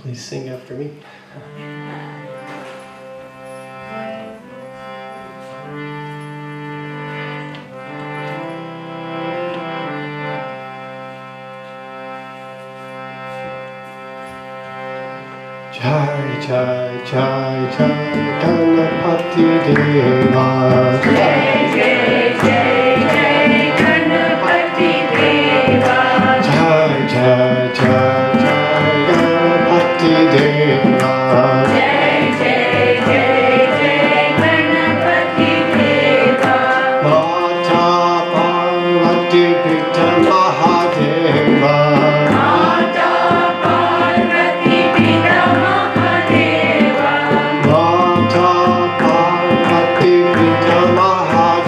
Please sing after me. Jai Jai Jai Jai Ganapati Deva. Jai Jai Jai Jai Ganapati Deva. Jai Jai Jai Jai Ganapati Deva. Jai Jai Jai Jai Ganapati Deva. Mata Parvati Pita Mahadeva. Mata Parvati Pita Mahadeva. Mata Parvati Pita Mahadeva.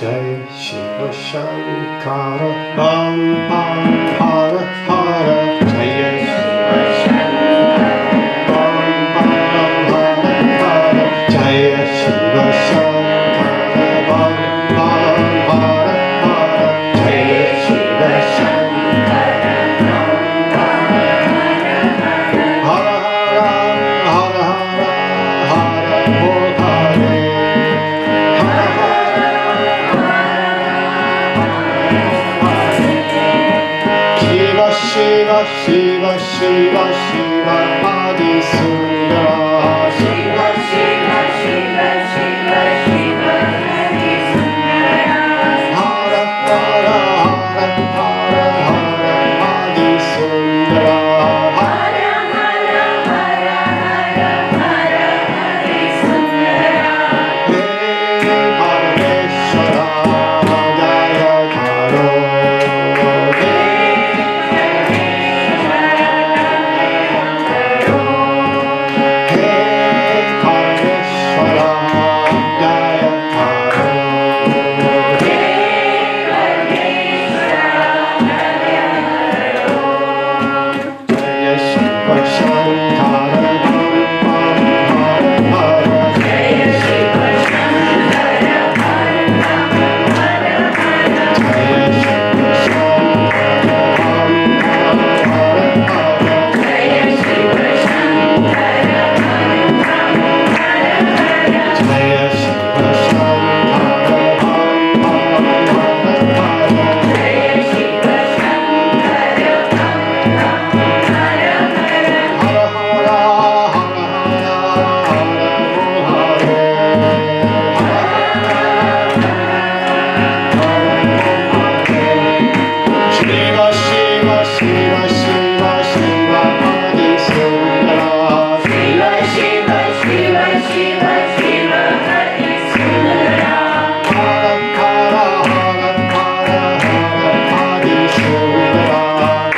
Jai Shiva Shankara Bam Bam Hara Hara Jai Shiva Shankara Bam Bam Hara Hara Jai Shiva Shankara Bam Bam Hara Hara Jai Shiva Shankara Bam Bam Hara Hara Hara Hara Bol Hare Shiva Shiva Shiva Shiva Shiva Adi Sundara Shiva Shiva Shiva Shiva Shiva Hari Sundara Hara Hara Hara Hara Hara Adi Sundara Hara Hara Hara Hara Hara Hari Sundara Hey Parmeshwara Jaya Karo Hey Parmeshwara Jaya Karo Jaya Shiva Shankara Bam Bam Hara Hara Jaya Shiva Shankara Bam Bam Hara Hara Jaya Shiva Shankara Bam Bam Hara Hara Jaya Shiva Shankara Bam Bam Hara Hara Jaya Shiva Shankara Bam Bam Hara Hara Jaya Shiva Shankara Bam Bam Hara Hara Hara Hara Hara Hara Hara Shiva Shiva Shiva Shiva Shiva Adi Sundara Shiva Shiva Shiva Shiva Shiva Hari Sundara Hara Hara Hara Hara Hara Adi Sundara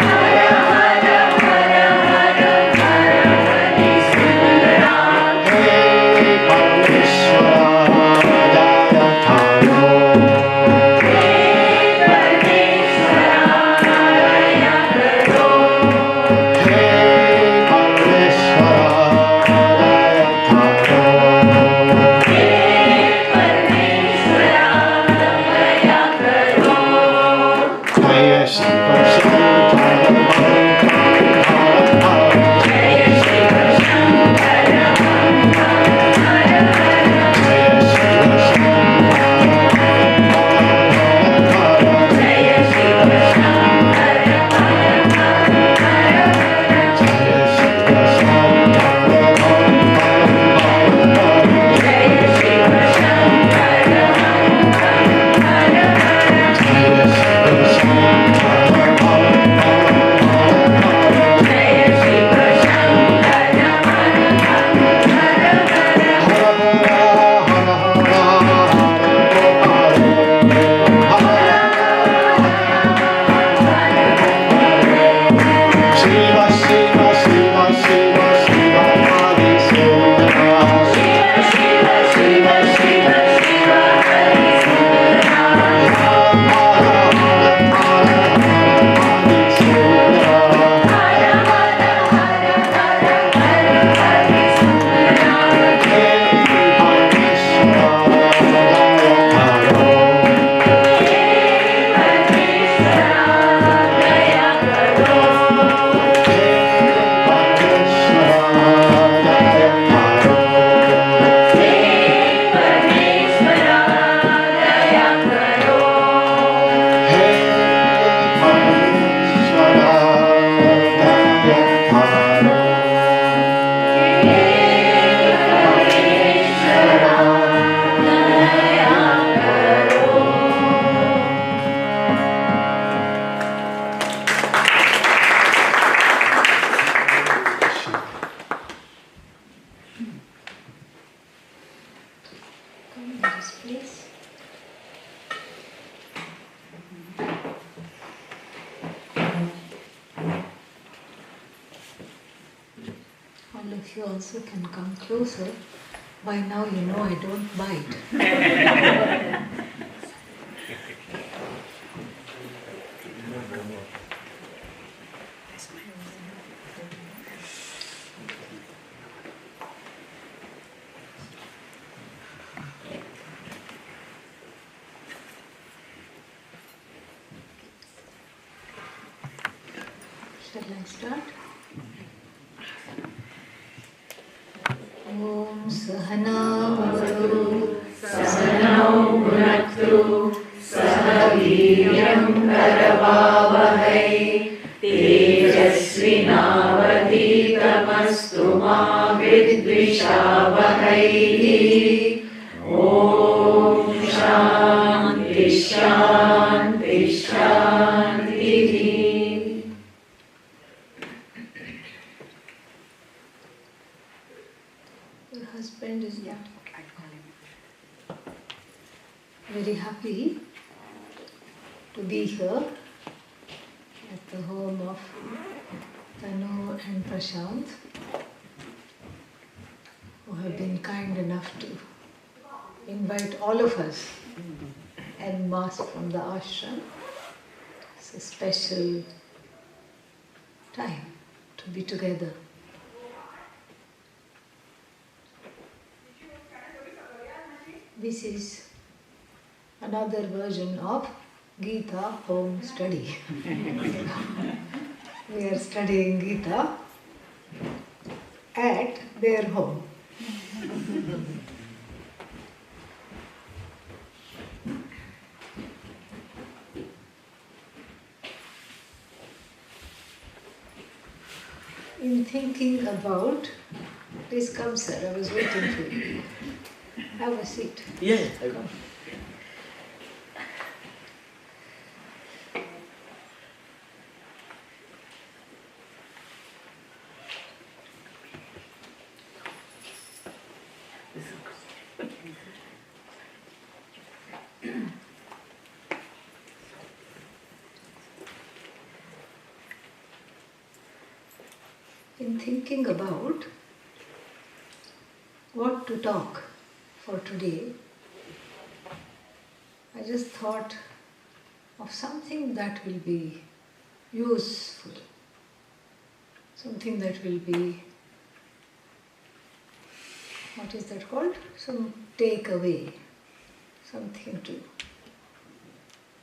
Hara Hara Hara Hara Hara Hari Sundara Hey Parmeshwara Jaya Karo Hey Parmeshwara Jaya Karo Jaya Shiva Shankara Bam Bam Hara Hara Jaya Shiva Shankara Bam Bam Hara Hara Jaya Shiva Shankara Bam Bam Hara Hara Jaya Shiva Shankara Bam Bam Hara Hara Jaya Shiva Shankara Bam Bam Hara Hara Jaya Shiva Shankara Bam Bam Hara Hara Jaya Shiva Shankara Bam Bam Hara Hara Jaya Shiva Shankara Bam Bam Hara Hara Hara Hara Hara Hara Shiva Shiva Shiva Shiva Shiva Adi Sundara Shiva Shiva Shiva Shiva Shiva Hari Sundara Hara Hara Hara Hara Adi Sundara Hara Hara Hara Hara Hara Hari Sundara Hey Parmeshwara Jaya Karo Daya Karo Please. All of you also can come closer. By now you know I don't bite. Shall I start? Om Sahana Bhavatu Sahanau Bhunaktu Sahaviryam Karavavahai Tejasvinavaditamastu ma vidvishavahai. Om Shanti Shanti Shanti. Your husband is very happy to be here at the home of Tanu and Prashant, who have been kind enough to invite all of us en masse from the ashram. It's a special time to be together. This is another version of Gita home study. We are studying Gita at their home. In thinking about, please come sir, I was waiting for you. Have a seat. Yes, I will. In thinking about what to talk for today, I just thought of something that will be useful, something that will be, what is that called? Some takeaway, something to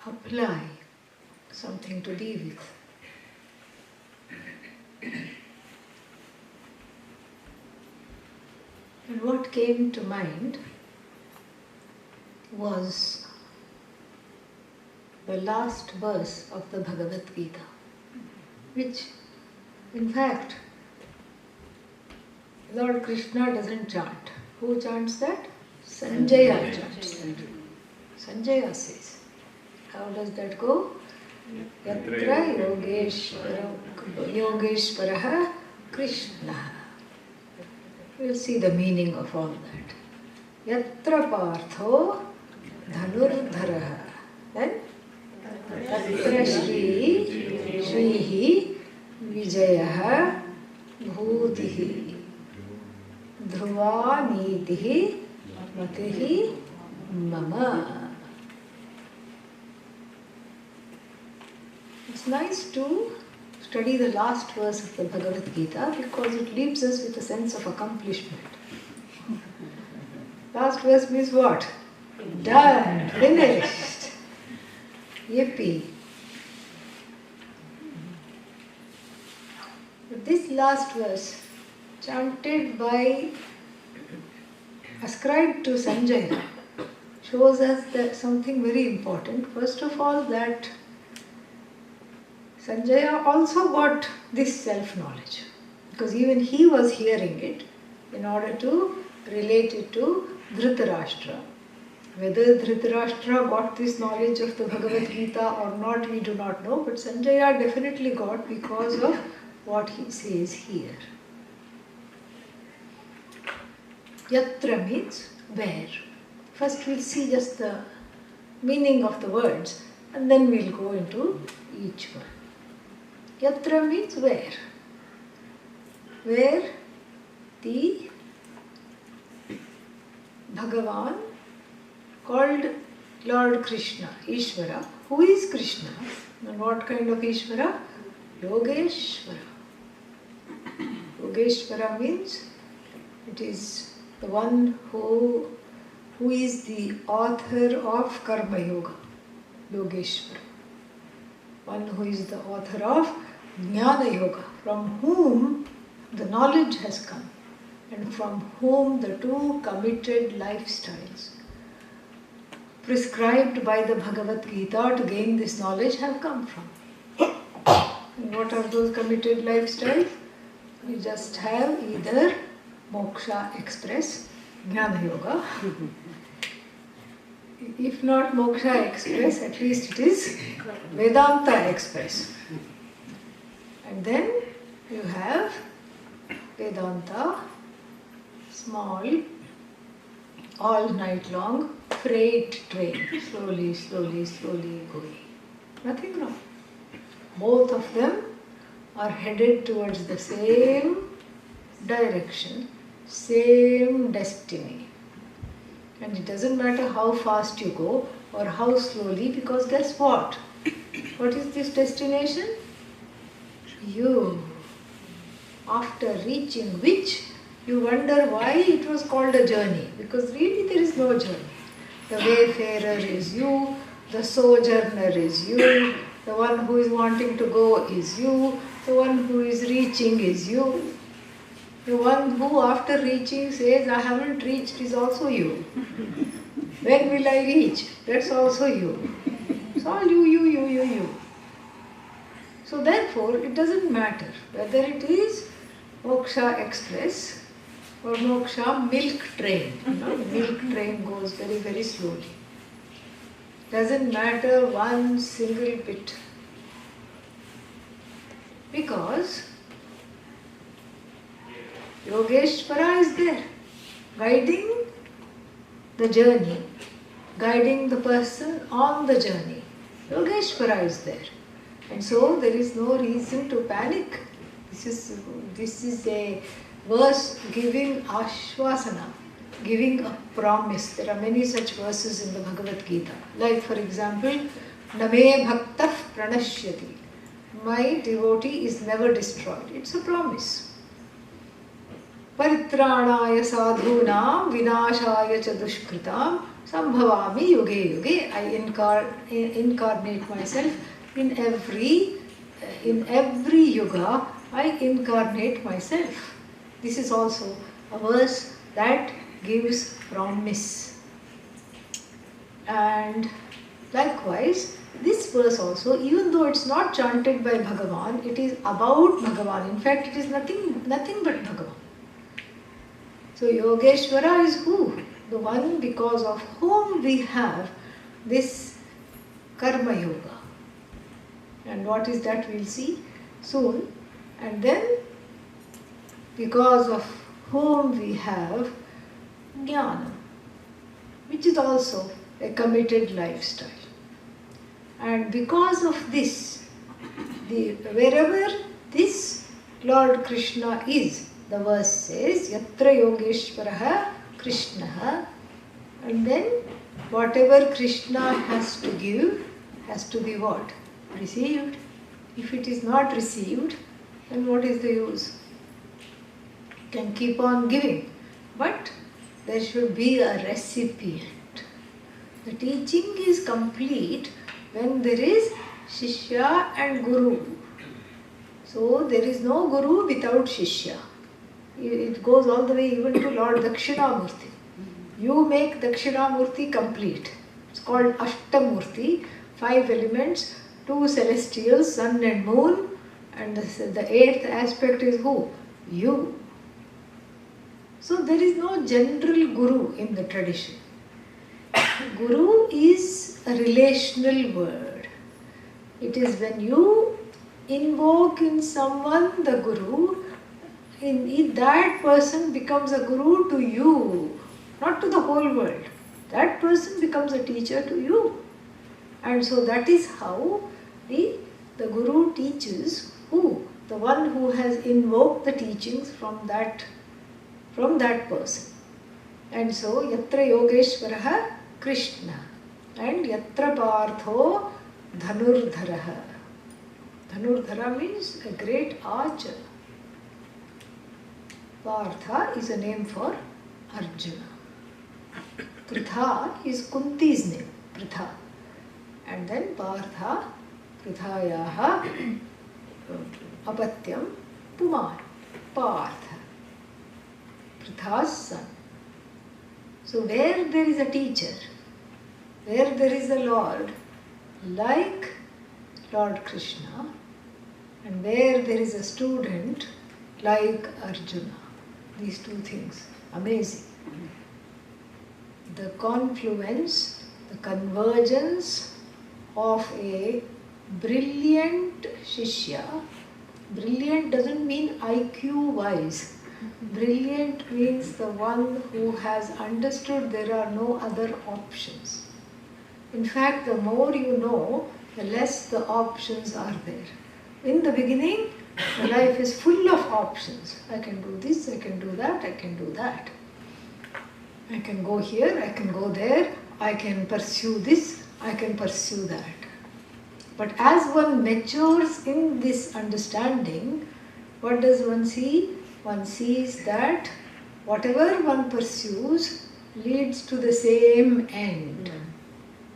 apply, something to be with. And what came to mind was the last verse of the Bhagavad Gita, which in fact Lord Krishna doesn't chant. Who chants that? Sanjaya chants that. Sanjaya says. How does that go? Yatra Yogeshwaraha Krishna. We'll see the meaning of all that. Yatra Partho Dhanurdharaha. Then Tatra Shrihi Vijayaha Bhutihi Dhruva Nitihi Matihi Mama. It's nice to study the last verse of the Bhagavad Gita because it leaves us with a sense of accomplishment. Last verse means what? Done, finished. Yippee. But this last verse, chanted by, ascribed to Sanjaya, shows us that something very important. First of all, that Sanjaya also got this self-knowledge, because even he was hearing it in order to relate it to Dhritarashtra. Whether Dhritarashtra got this knowledge of the Bhagavad Gita or not, we do not know, but Sanjaya definitely got because of what he says here. Yatra means where. First we'll see just the meaning of the words and then we'll go into each one. Yatra means where. Where the Bhagavan, called Lord Krishna, Ishvara. Who is Krishna? And what kind of Ishvara? Yogeshwara. Yogeshwara means it is the one who is the author of Karma Yoga. Yogeshwara. One who is the author of Jnana Yoga, from whom the knowledge has come and from whom the two committed lifestyles prescribed by the Bhagavad Gita to gain this knowledge have come from. And what are those committed lifestyles? You just have either Moksha Express, Jnana Yoga. If not Moksha Express, at least it is Vedanta Express. And then you have Vedanta, small, all night long, freight train, slowly, slowly, slowly going. Nothing wrong. Both of them are headed towards the same direction, same destiny. And it doesn't matter how fast you go or how slowly, because guess what? What is this destination? You. After reaching which, you wonder why it was called a journey. Because really there is no journey. The wayfarer is you, the sojourner is you, the one who is wanting to go is you, the one who is reaching is you. The one who after reaching says, I haven't reached, is also you. When will I reach? That's also you. It's all you. So therefore, it doesn't matter whether it is Moksha Express or Moksha Milk Train. Milk train goes very, very slowly. Doesn't matter one single bit. Because Yogeshwara is there, guiding the journey, guiding the person on the journey. Yogeshwara is there. And so there is no reason to panic. This is a verse giving ashvasana, giving a promise. There are many such verses in the Bhagavad Gita. Like for example, Name bhaktah pranashyati. My devotee is never destroyed. It's a promise. Paritranaya sadhunam vinashaya cha dushkritam sambhavami yuge yuge. I incarnate myself in every yuga. I incarnate myself. This is also a verse that gives promise. And likewise, this verse also, even though it's not chanted by Bhagavan, it is about Bhagavan. In fact, it is nothing but Bhagavan. So Yogeshwara is who? The one because of whom we have this Karma Yoga. And what is that we'll see soon. And then because of whom we have Jnana, which is also a committed lifestyle. And because of this, wherever this Lord Krishna is, the verse says, Yatra Yogeshwaraha Krishna, and then whatever Krishna has to give has to be what? Received. If it is not received, then what is the use? You can keep on giving, but there should be a recipient. The teaching is complete when there is Shishya and Guru. So there is no Guru without Shishya. It goes all the way even to Lord Dakshinamurti. You make Dakshinamurti complete. It's called Ashtamurti, 5 elements, 2 celestials, sun and moon, and the 8th aspect is who? You. So there is no general Guru in the tradition. Guru is a relational word. It is when you invoke in someone the Guru, that person becomes a Guru to you, not to the whole world. That person becomes a teacher to you. And so that is how the Guru teaches who? The one who has invoked the teachings from that person. And so, Yatra Yogeshwaraha Krishna and Yatra Partho Dhanurdharaha. Dhanurdhara means a great archer. Partha is a name for Arjuna. Pritha is Kunti's name, Pritha. And then Partha, Prithayaha Apatyam Pumar, Partha, Pritha's son. So where there is a teacher, where there is a Lord, like Lord Krishna, and where there is a student, like Arjuna. These two things, amazing. The confluence, the convergence of a brilliant Shishya. Brilliant doesn't mean IQ wise. Brilliant means the one who has understood there are no other options. In fact, the more you know, the less the options are there. In the beginning, the life is full of options. I can do this, I can do that, I can do that. I can go here, I can go there, I can pursue this, I can pursue that. But as one matures in this understanding, what does one see? One sees that whatever one pursues leads to the same end.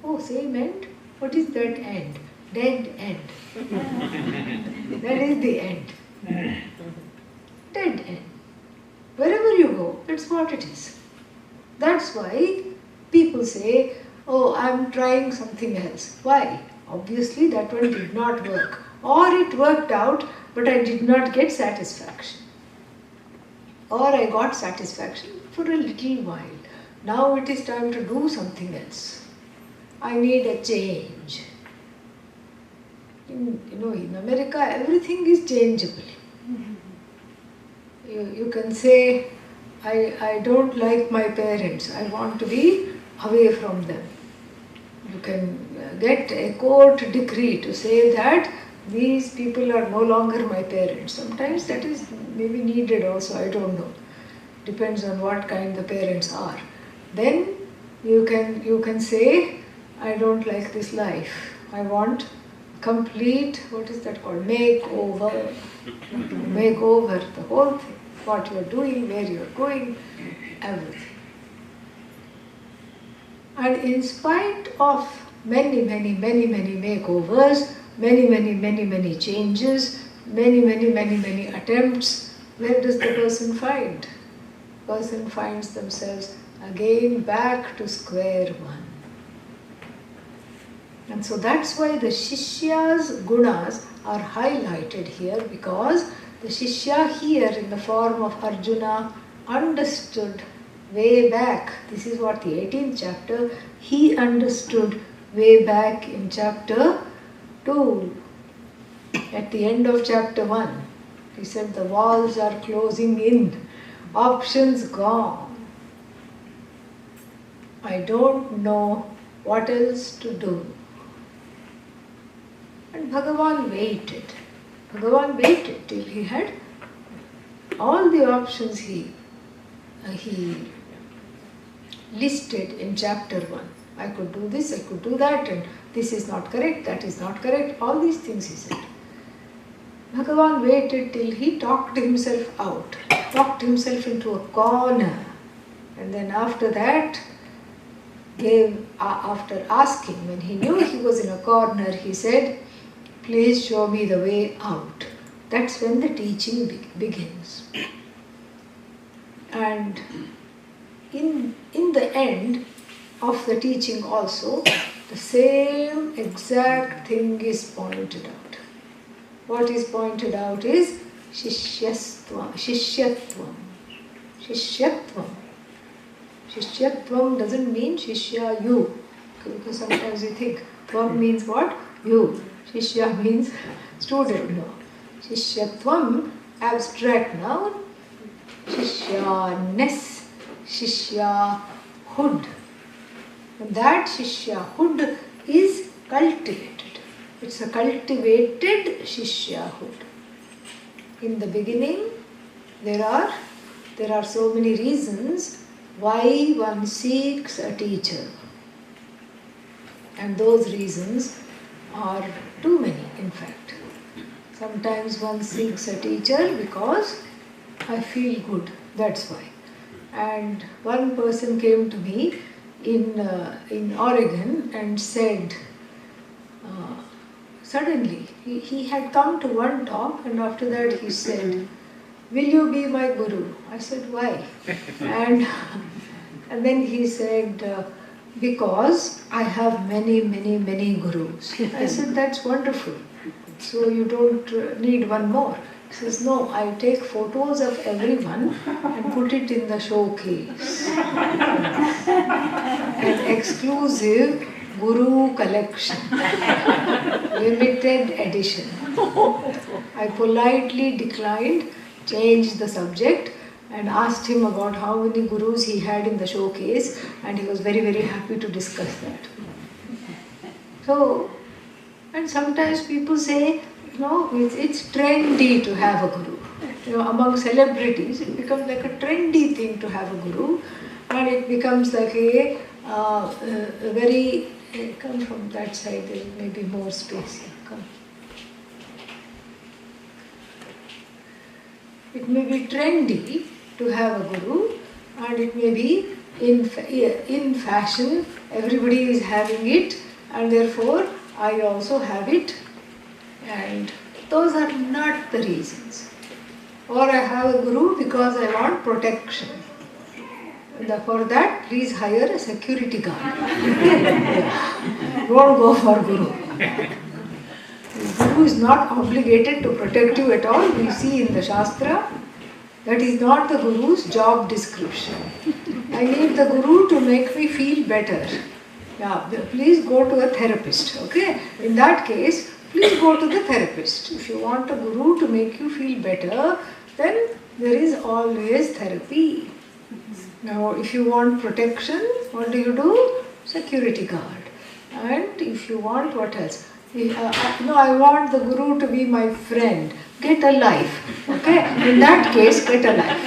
Oh, same end? What is that end? Dead end. That is the end. Dead end. Wherever you go, that's what it is. That's why people say, oh, I'm trying something else. Why? Obviously that one did not work. Or it worked out, but I did not get satisfaction. Or I got satisfaction for a little while. Now it is time to do something else. I need a change. In America, everything is changeable. You can say, I don't like my parents. I want to be away from them. You can get a court decree to say that these people are no longer my parents. Sometimes that is maybe needed also, I don't know. Depends on what kind the parents are. Then you can say, I don't like this life. I want complete, what is that called? Makeover. Make over the whole thing. What you are doing, where you are going, everything. And in spite of many makeovers, many changes, many attempts, where does the person find? Person finds themselves again back to square one. And so that's why the Shishya's gunas are highlighted here, because the Shishya here in the form of Arjuna understood way back. This is what the 18th chapter, he understood way back in chapter 2. At the end of chapter 1, he said the walls are closing in, options gone. I don't know what else to do. And Bhagavan waited. Bhagavan waited till he had all the options he listed in chapter 1. I could do this, I could do that, and this is not correct, that is not correct, all these things he said. Bhagavan waited till he talked himself out, talked himself into a corner, and then after that after asking, when he knew he was in a corner, he said, please show me the way out. That's when the teaching begins. And in the end of the teaching also, the same exact thing is pointed out. What is pointed out is Shishyatvam. Shishyatvam. Shishyatvam doesn't mean Shishya you. Because sometimes you think Tvam means what? You. Shishya means student. No. Shishyatvam, abstract noun. Shishyaness, Shishyahood. And that Shishyahood is cultivated. It's a cultivated Shishyahood. In the beginning, there are so many reasons why one seeks a teacher. And those reasons are too many, in fact. Sometimes one seeks a teacher because I feel good, that's why. And one person came to me in Oregon and said, suddenly, he had come to one talk and after that he said, will you be my guru? I said, why? And then he said, because I have many, many, many gurus. I said, that's wonderful. So you don't need one more. He says, no, I take photos of everyone and put it in the showcase. An exclusive guru collection, limited edition. I politely declined, changed the subject and asked him about how many gurus he had in the showcase, and he was very, very happy to discuss that. So, and sometimes people say, it's trendy to have a guru. Among celebrities, it becomes like a trendy thing to have a guru, and it becomes like a very, come from that side, there may be more space here, come. It may be trendy to have a guru, and it may be in fashion, everybody is having it, and therefore I also have it, and those are not the reasons. Or I have a guru because I want protection. For that, please hire a security guard. Yeah. Don't go for guru. The guru is not obligated to protect you at all. We see in the Shastra, that is not the guru's job description. I need the guru to make me feel better. Yeah, please go to a therapist. Okay? In that case, please go to the therapist. If you want a guru to make you feel better, then there is always therapy. Now, if you want protection, what do? Security guard. And if you want, what else? I want the guru to be my friend. Get a life. Okay? In that case, get a life.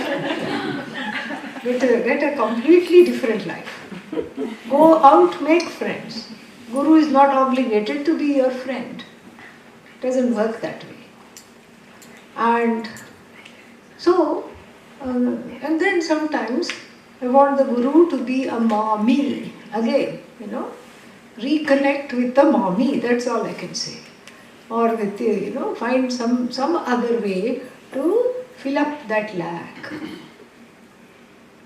Get a completely different life. Go out, make friends. Guru is not obligated to be your friend. It doesn't work that way. And so, and then sometimes I want the guru to be a mommy again, reconnect with the mommy, that's all I can say. Or with, find some other way to fill up that lack.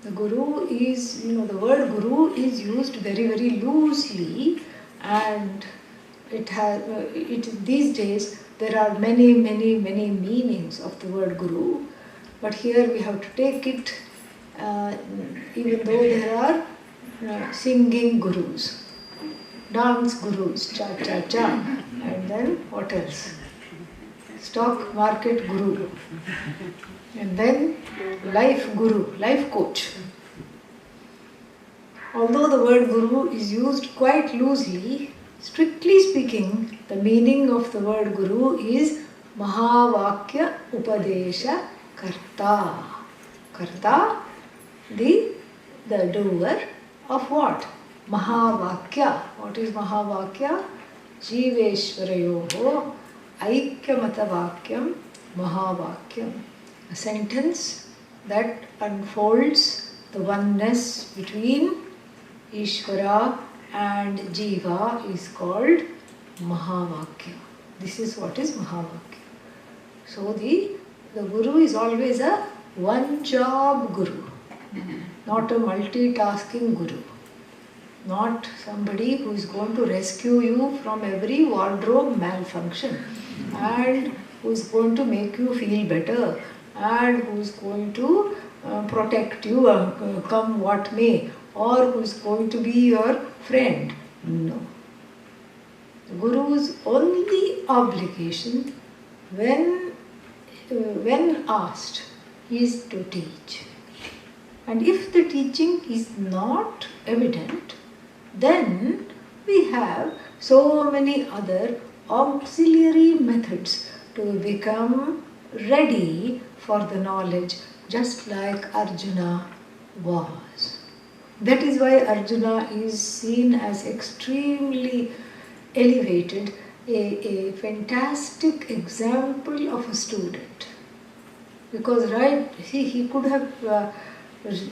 The guru is, the word guru is used very, very loosely, and these days there are many, many, many meanings of the word guru, but here we have to take it, even though there are singing gurus, dance gurus, cha-cha-cha, and then what else? Stock market guru, and then life guru, life coach. Although the word guru is used quite loosely, strictly speaking, the meaning of the word guru is Mahavakya Upadesha Karta. Karta, the doer of what? Mahavakya. What is Mahavakya? Jiveshwarayoho Aikyamata Mahavakyam. A sentence that unfolds the oneness between Ishvara and Jiva is called Mahavakya. This is what is Mahavakya. So the Guru is always a one-job Guru, not a multitasking Guru. Not somebody who is going to rescue you from every wardrobe malfunction and who is going to make you feel better and who is going to protect you come what may, or who is going to be your friend. No. The Guru's only obligation when asked is to teach. And if the teaching is not evident, then we have so many other auxiliary methods to become ready for the knowledge, just like Arjuna was. That is why Arjuna is seen as extremely elevated a fantastic example of a student. Because, right, he could have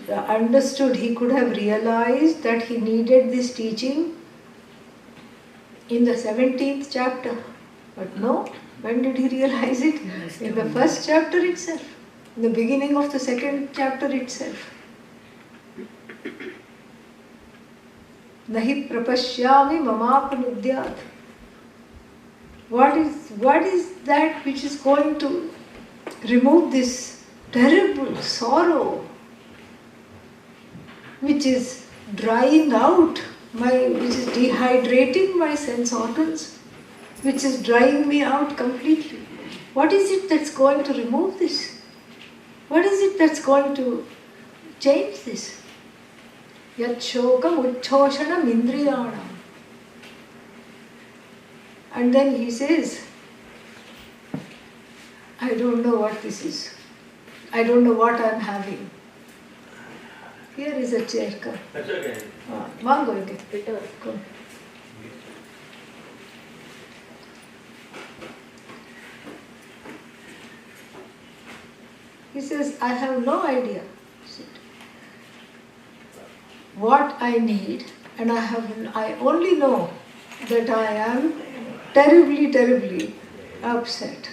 understood, he could have realized that he needed this teaching in the 17th chapter. But no, when did he realize it? In the first chapter itself, in the beginning of the second chapter itself. Nahi prapashyami mamapanudyat. What is that which is going to remove this terrible sorrow which is drying out which is dehydrating my sense organs, which is drying me out completely? What is it that's going to remove this? What is it that's going to change this? Yat shokam uchchoshanam indriyanam. And then he says, I don't know what this is. I don't know what I'm having. Here is a chair. Come. That's okay. Mango, come. He says, I have no idea what I need, and I only know that I am terribly, terribly upset.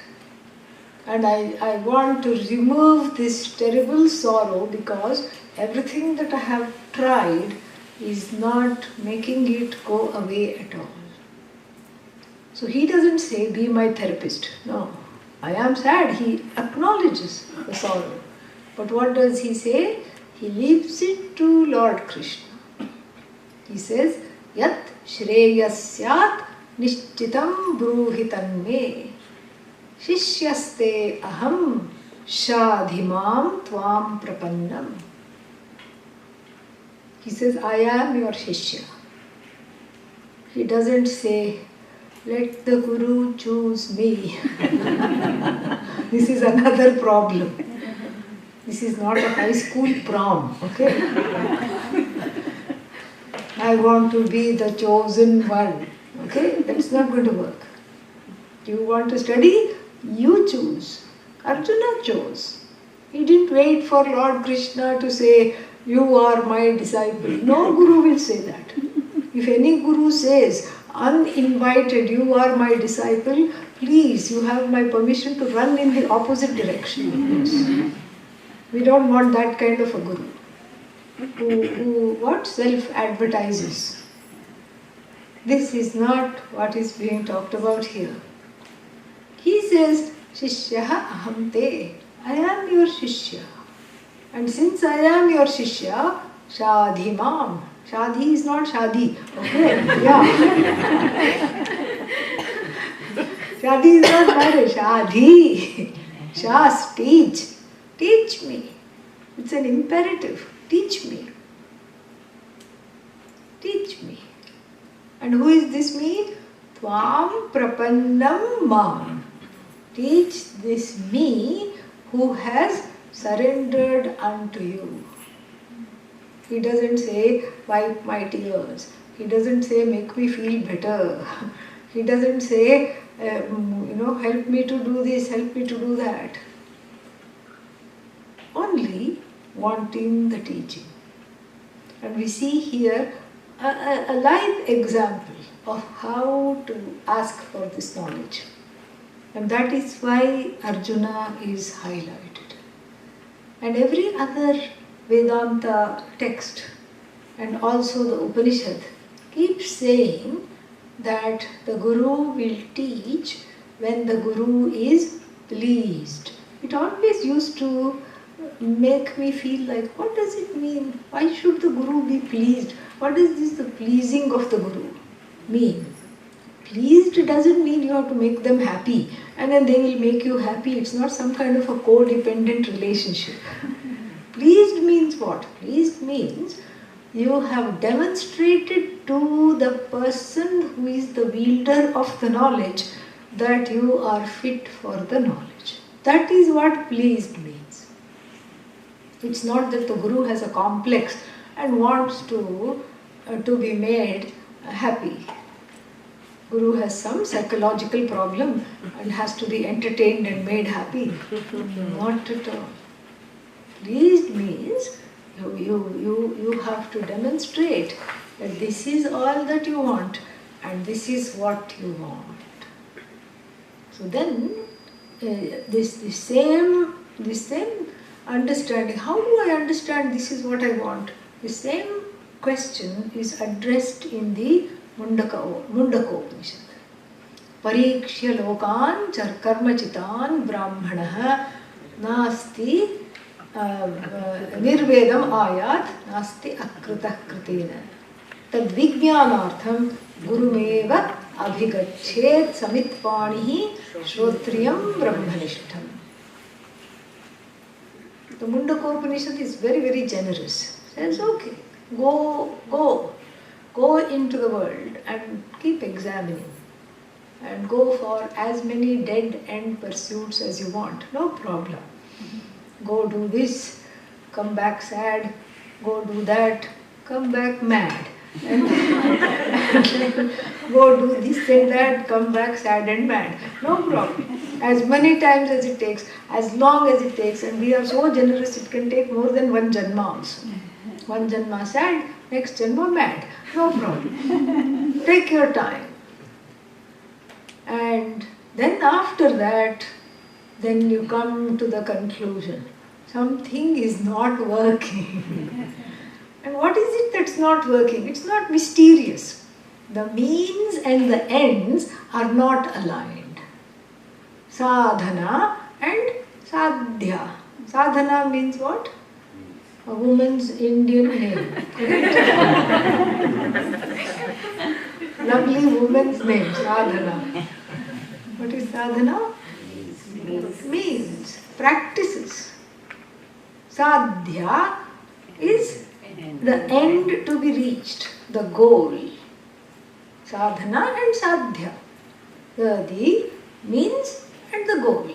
And I want to remove this terrible sorrow because everything that I have tried is not making it go away at all. So he doesn't say, be my therapist. No, I am sad. He acknowledges the sorrow. But what does he say? He leaves it to Lord Krishna. He says, Yat shreyasyat nishchitam bruhitan me shishyaste aham shadhimam tvam prapannam. He says, I am your Shishya. He doesn't say, let the Guru choose me. This is another problem. This is not a high school prom, okay? I want to be the chosen one, okay? That's not going to work. You want to study? You choose. Arjuna chose. He didn't wait for Lord Krishna to say, you are my disciple. No Guru will say that. If any Guru says, uninvited, you are my disciple, please, you have my permission to run in the opposite direction. Yes. We don't want that kind of a Guru who self-advertises. This is not what is being talked about here. He says, Shishyaha aham te. I am your Shishya. And since I am your Shishya, Shadhimam. Shadhi is not Shadi. Okay? Yeah. Shadi is not marriage. Shadhi. Shas, teach. Teach me. It's an imperative. Teach me. Teach me. And who is this me? Tvam prapannam mam. Teach this me who has surrendered unto you. He doesn't say, wipe my tears. He doesn't say, make me feel better. He doesn't say, help me to do this, help me to do that. Only wanting the teaching. And we see here a live example of how to ask for this knowledge. And that is why Arjuna is highlighted. And every other Vedanta text and also the Upanishad keeps saying that the Guru will teach when the Guru is pleased. It always used to make me feel like, what does it mean? Why should the Guru be pleased? What does this, the pleasing of the Guru, mean? Pleased doesn't mean you have to make them happy and then they will make you happy. It's not some kind of a codependent relationship. Pleased means what? Pleased means you have demonstrated to the person who is the wielder of the knowledge that you are fit for the knowledge. That is what pleased means. It's not that the Guru has a complex and wants to be made happy. Guru has some psychological problem and has to be entertained and made happy. Not at all. Pleased means you have to demonstrate that this is all that you want and this is what you want. So then this same understanding, how do I understand this is what I want? The same question is addressed in the Mundakopanishad. Parikshya lokan karmachitan brahmanah nasti nirvedam ayat nasti akritah kritena tad vijnanartham gurumeva abhigachet samitpanihi shrotriyam brahmanishtham. The Mundakopanishad is very, very generous. Says, okay, go into the world and keep examining and go for as many dead-end pursuits as you want. No problem. Go do this, come back sad. Go do that, come back mad. And go do this and that, come back sad and mad. No problem. As many times as it takes, as long as it takes, and we are so generous, it can take more than one janma also. One janma sad, next janma mad. No problem. Take your time. And then after that, then you come to the conclusion. Something is not working. And what is it that's not working? It's not mysterious. The means and the ends are not aligned. Sadhana and sadhya. Sadhana means what? A woman's Indian name. Lovely woman's name, sadhana. What is sadhana? Means, practices. Sadhya is the end to be reached, the goal. Sadhana and sadhya. The means and the goal.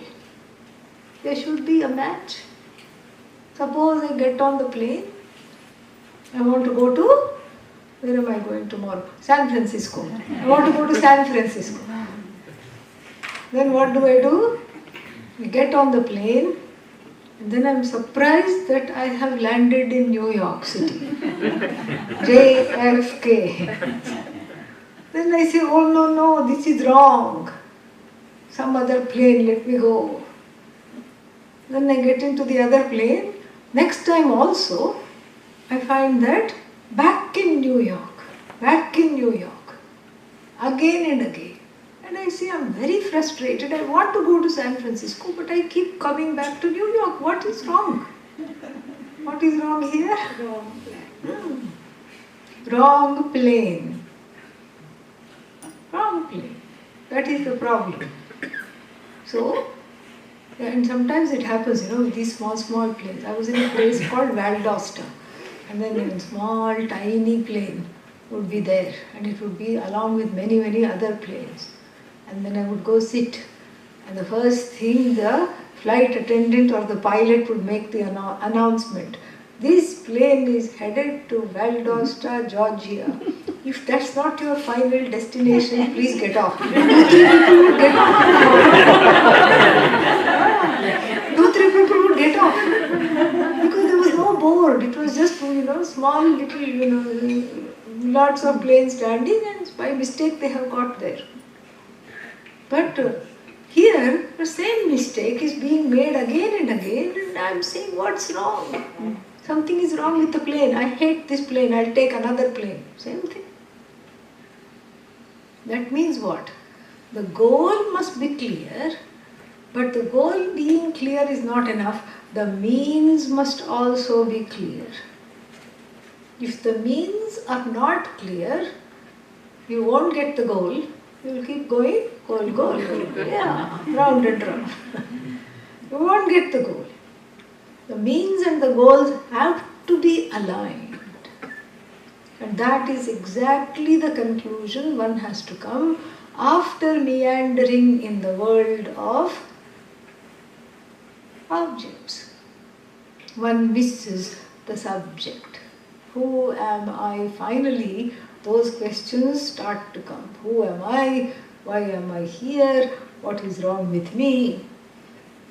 There should be a match. Suppose I get on the plane. I want to go to, where am I going tomorrow? San Francisco. I want to go to San Francisco. Then what do? I get on the plane. And then I'm surprised that I have landed in New York City. JFK. Then I say, oh no, this is wrong. Some other plane, let me go. Then I get into the other plane. Next time also, I find that back in New York. Again and again. And I say, I'm very frustrated. I want to go to San Francisco, but I keep coming back to New York. What is wrong? What is wrong here? Wrong plane. Wrong plane. That is the problem. So, and sometimes it happens, with these small planes. I was in a place called Valdosta. And then a small, tiny plane would be there. And it would be along with many, many other planes. And then I would go sit, and the first thing the flight attendant or the pilot would make the announcement. This plane is headed to Valdosta, Georgia. If that's not your final destination, please get off. 2-3 people would get off. 2-3 people would get off. Because there was no board. It was just, small little, lots of planes standing, and by mistake they have got there. But here, the same mistake is being made again and again, and I'm saying, what's wrong? Something is wrong with the plane. I hate this plane. I'll take another plane. Same thing. That means what? The goal must be clear, but the goal being clear is not enough. The means must also be clear. If the means are not clear, you won't get the goal. You will keep going, goal. Yeah, round and round. You won't get the goal. The means and the goals have to be aligned. And that is exactly the conclusion one has to come after meandering in the world of objects. One misses the subject. Who am I finally those questions start to come. Who am I? Why am I here? What is wrong with me?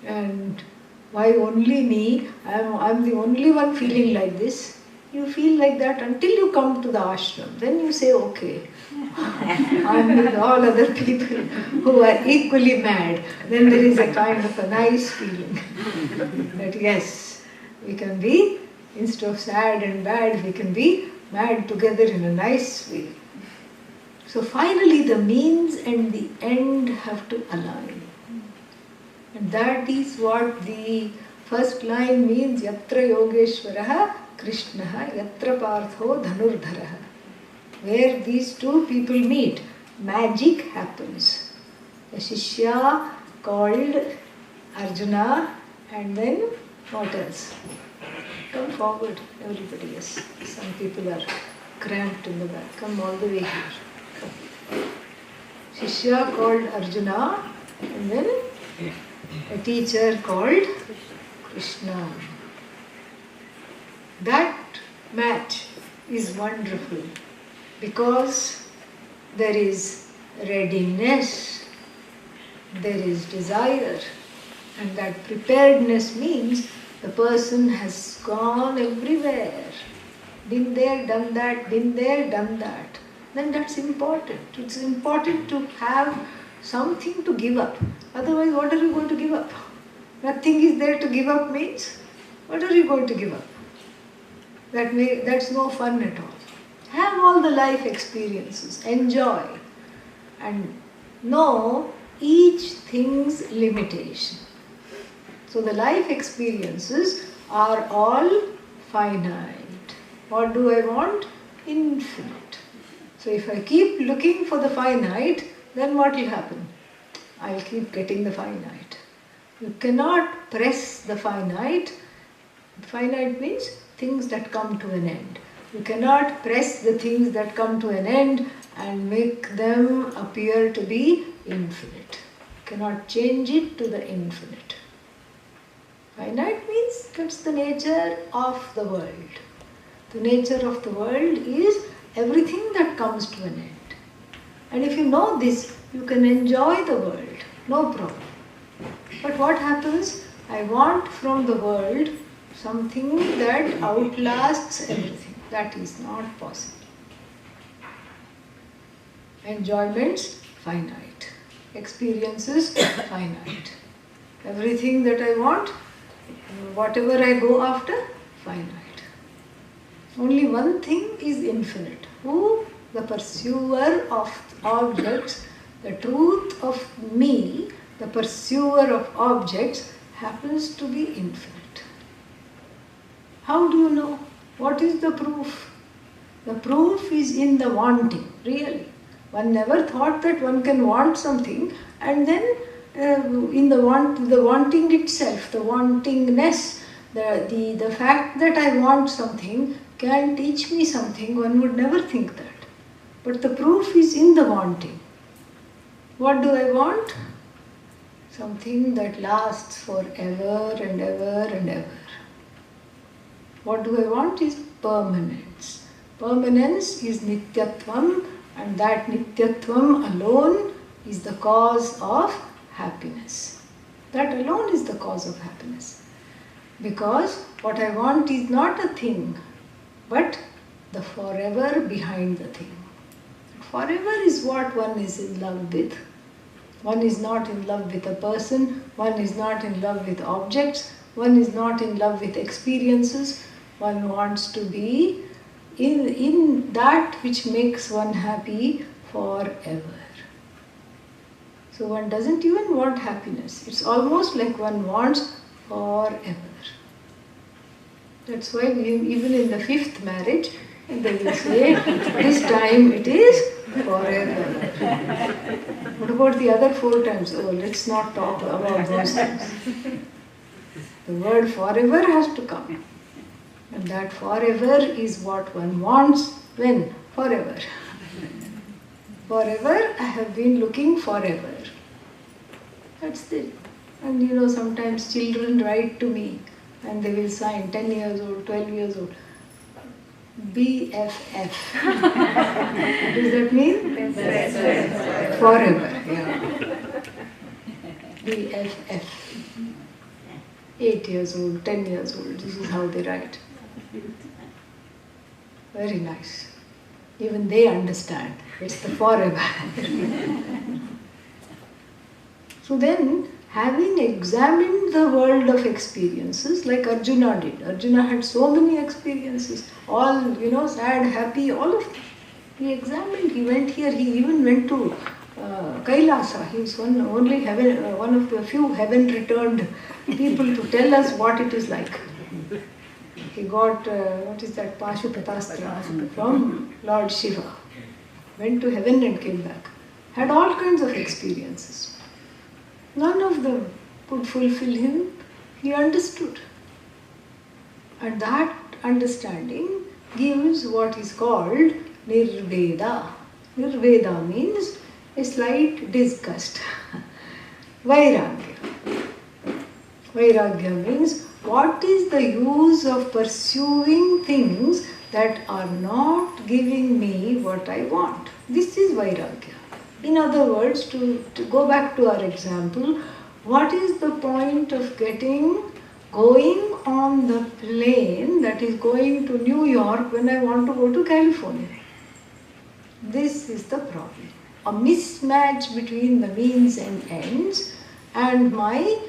And why only me? I'm the only one feeling like this. You feel like that until you come to the ashram. Then you say, okay, I'm with all other people who are equally mad. Then there is a kind of a nice feeling that yes, we can be, instead of sad and bad, we can be mad together in a nice way. So finally the means and the end have to align. And that is what the first line means, Yatra Yogeshwaraha Krishnaha Yatra Partho Dhanurdharaha. Where these two people meet, magic happens. The Shishya called Arjuna, and then what else? Come forward, everybody. Yes, some people are cramped in the back. Come all the way here. Come. Shishya called Arjuna, and then a teacher called Krishna. That match is wonderful because there is readiness, there is desire, and that preparedness means the person has gone everywhere, been there, done that, been there, done that. Then that's important. It's important to have something to give up. Otherwise, what are you going to give up? Nothing is there to give up means, what are you going to give up? That's no fun at all. Have all the life experiences, enjoy, and know each thing's limitation. So the life experiences are all finite. What do I want? Infinite. So if I keep looking for the finite, then what will happen? I'll keep getting the finite. You cannot press the finite. Finite means things that come to an end. You cannot press the things that come to an end and make them appear to be infinite. You cannot change it to the infinite. Finite means that's the nature of the world. The nature of the world is everything that comes to an end. And if you know this, you can enjoy the world, no problem. But what happens? I want from the world something that outlasts everything. That is not possible. Enjoyments, finite. Experiences, finite. Everything that I want, whatever I go after, finite. Only one thing is infinite. Who? The pursuer of objects, the truth of me, the pursuer of objects, happens to be infinite. How do you know? What is the proof? The proof is in the wanting, really. One never thought that one can want something, and then in the wanting itself, the wantingness, the fact that I want something can teach me something, one would never think that. But the proof is in the wanting. What do I want? Something that lasts forever and ever and ever. What do I want is permanence. Permanence is nityatvam, and that nityatvam alone is the cause of happiness. That alone is the cause of happiness. Because what I want is not a thing, but the forever behind the thing. Forever is what one is in love with. One is not in love with a person, one is not in love with objects, one is not in love with experiences. One wants to be in that which makes one happy forever. So one doesn't even want happiness. It's almost like one wants forever. That's why even in the fifth marriage, they will say, this time it is forever. What about the other 4 times? Oh, let's not talk about those things. The word forever has to come. And that forever is what one wants when? Forever. Forever, I have been looking forever. That's it. And sometimes children write to me and they will sign 10 years old, 12 years old. BFF. What does that mean? Forever, yeah. BFF. 8 years old, 10 years old, this is how they write. Very nice. Even they understand. It's the forever. So then, having examined the world of experiences, like Arjuna did. Arjuna had so many experiences, all, sad, happy, all of them. He examined, he went here, he even went to Kailasa. He was one of the few heaven-returned people to tell us what it is like. He got, Pashupatastra from Lord Shiva. Went to heaven and came back. Had all kinds of experiences. None of them could fulfill him. He understood. And that understanding gives what is called Nirveda. Nirveda means a slight disgust. Vairagya. Vairagya means what is the use of pursuing things that are not giving me what I want? This is Vairagya. In other words, to go back to our example, what is the point of going on the plane that is going to New York when I want to go to California? This is the problem. A mismatch between the means and ends, and my,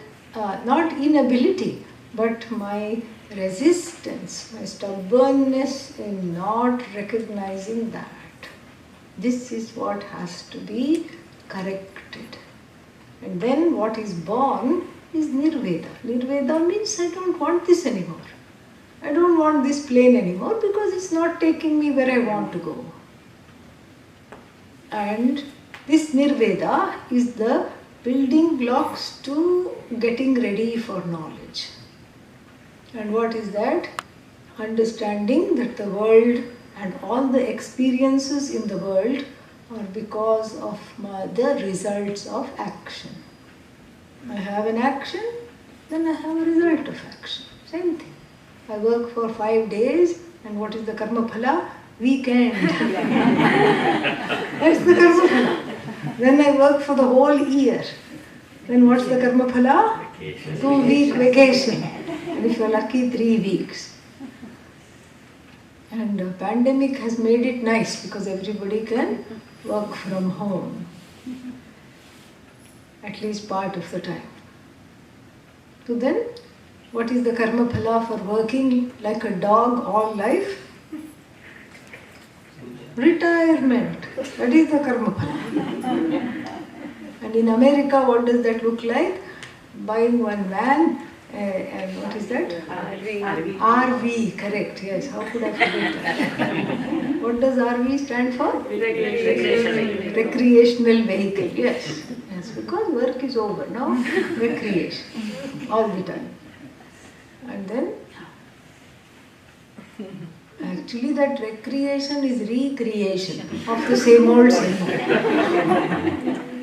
not inability, but my resistance, my stubbornness in not recognizing that. This is what has to be corrected. And then what is born is Nirveda. Nirveda means I don't want this anymore. I don't want this plane anymore because it's not taking me where I want to go. And this Nirveda is the building blocks to getting ready for knowledge. And what is that? Understanding that the world and all the experiences in the world are because of the results of action. I have an action, then I have a result of action. Same thing. I work for 5 days, and what is the karma phala? Weekend. That's the karma phala. Then I work for the whole year. Then what's the karma phala? 2-week vacation. And if you're lucky, 3 weeks. And the pandemic has made it nice because everybody can work from home. At least part of the time. So then, what is the karma phala for working like a dog all life? Retirement. That is the karma phala. And in America, what does that look like? Buying one van, and what is that? RV, correct, yes. How could I forget that? What does RV stand for? Recreational vehicle, yes. Yes, because work is over now, recreation, all the time. And then, actually that recreation is recreation of the same old thing.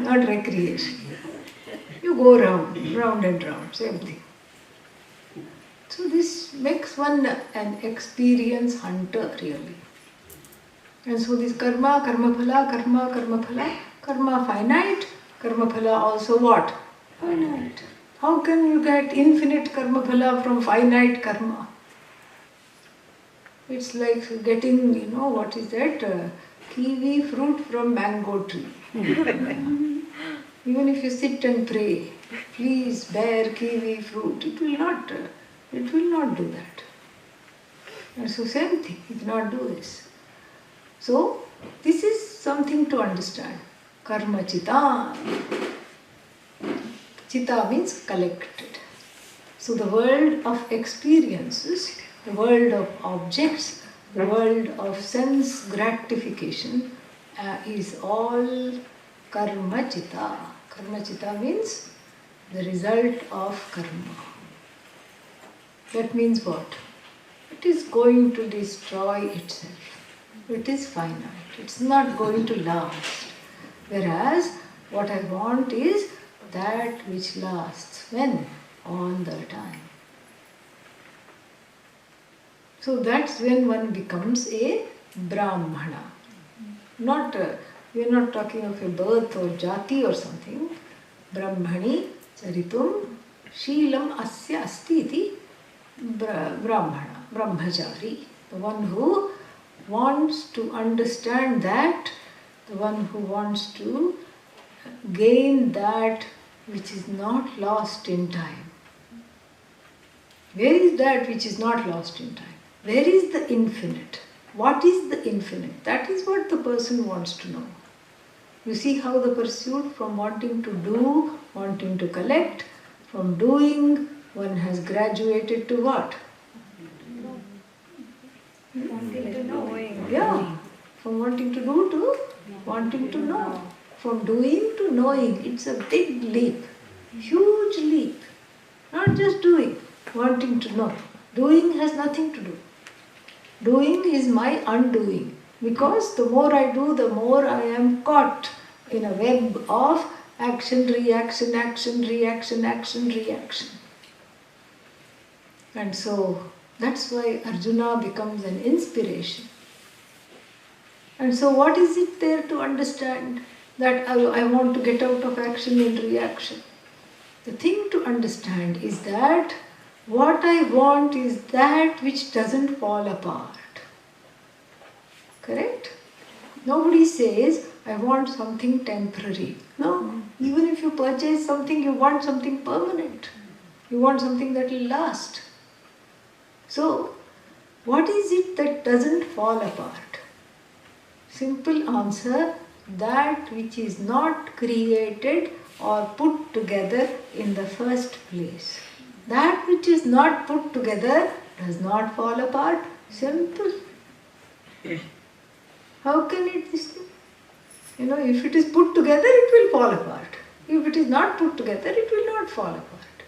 Not recreation. You go round and round, same thing. So this makes one an experience hunter really. And so this karma phala, karma finite, karma phala also what? Finite. How can you get infinite karma phala from finite karma? It's like getting, what is that? Kiwi fruit from mango tree. Even if you sit and pray, please bear kiwi fruit, it will not do that. And so same thing, it will not do this. So this is something to understand. Karma chita. Chita means collected. So the world of experiences, the world of objects, the world of sense gratification is all karma chita. Karma chita means the result of karma. That means what? It is going to destroy itself. It is finite. It's not going to last. Whereas what I want is that which lasts. When? All the time. So that's when one becomes a Brahmana. We are not talking of a birth or jati or something. Brahmani charitum Sheelam asya asti iti Brahmana, Brahmachari. The one who wants to understand that, the one who wants to gain that which is not lost in time. Where is that which is not lost in time? Where is the infinite? What is the infinite? That is what the person wants to know. You see how the pursuit from wanting to do, wanting to collect, from doing, one has graduated to what? Yeah, from wanting to do to wanting to know. From doing to knowing. It's a big leap, huge leap. Not just doing, wanting to know. Doing has nothing to do. Doing is my undoing. Because the more I do, the more I am caught in a web of action, reaction, action, reaction, action, reaction. And so that's why Arjuna becomes an inspiration. And so what is it there to understand? That I want to get out of action and reaction. The thing to understand is that what I want is that which doesn't fall apart. Correct? Nobody says, I want something temporary. No, even if you purchase something, you want something permanent. You want something that will last. So, what is it that doesn't fall apart? Simple answer, that which is not created or put together in the first place. That which is not put together does not fall apart. Simple. How can it this thing? If it is put together, it will fall apart. If it is not put together, it will not fall apart.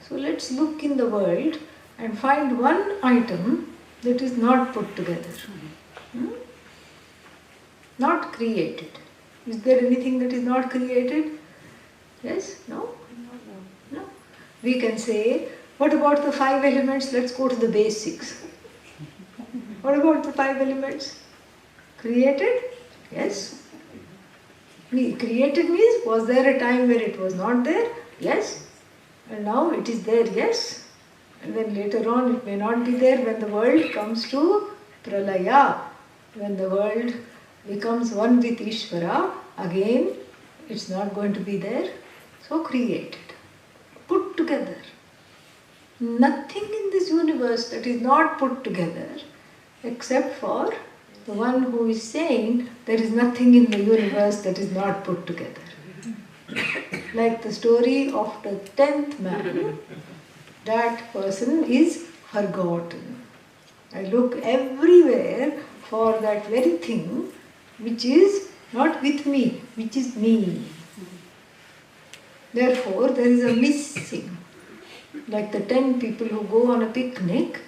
So let's look in the world and find one item that is not put together. Not created. Is there anything that is not created? Yes? No? No. We can say, what about the 5 elements? Let's go to the basics. What about the 5 elements? Created? Yes. Created means, was there a time where it was not there? Yes. And now it is there? Yes. And then later on it may not be there when the world comes to pralaya. When the world becomes one with Ishvara, again it's not going to be there. So created. Put together. Nothing in this universe that is not put together except for the one who is saying there is nothing in the universe that is not put together. Like the story of the 10th man, that person is forgotten. I look everywhere for that very thing which is not with me, which is me. Therefore, there is a missing. Like the 10 people who go on a picnic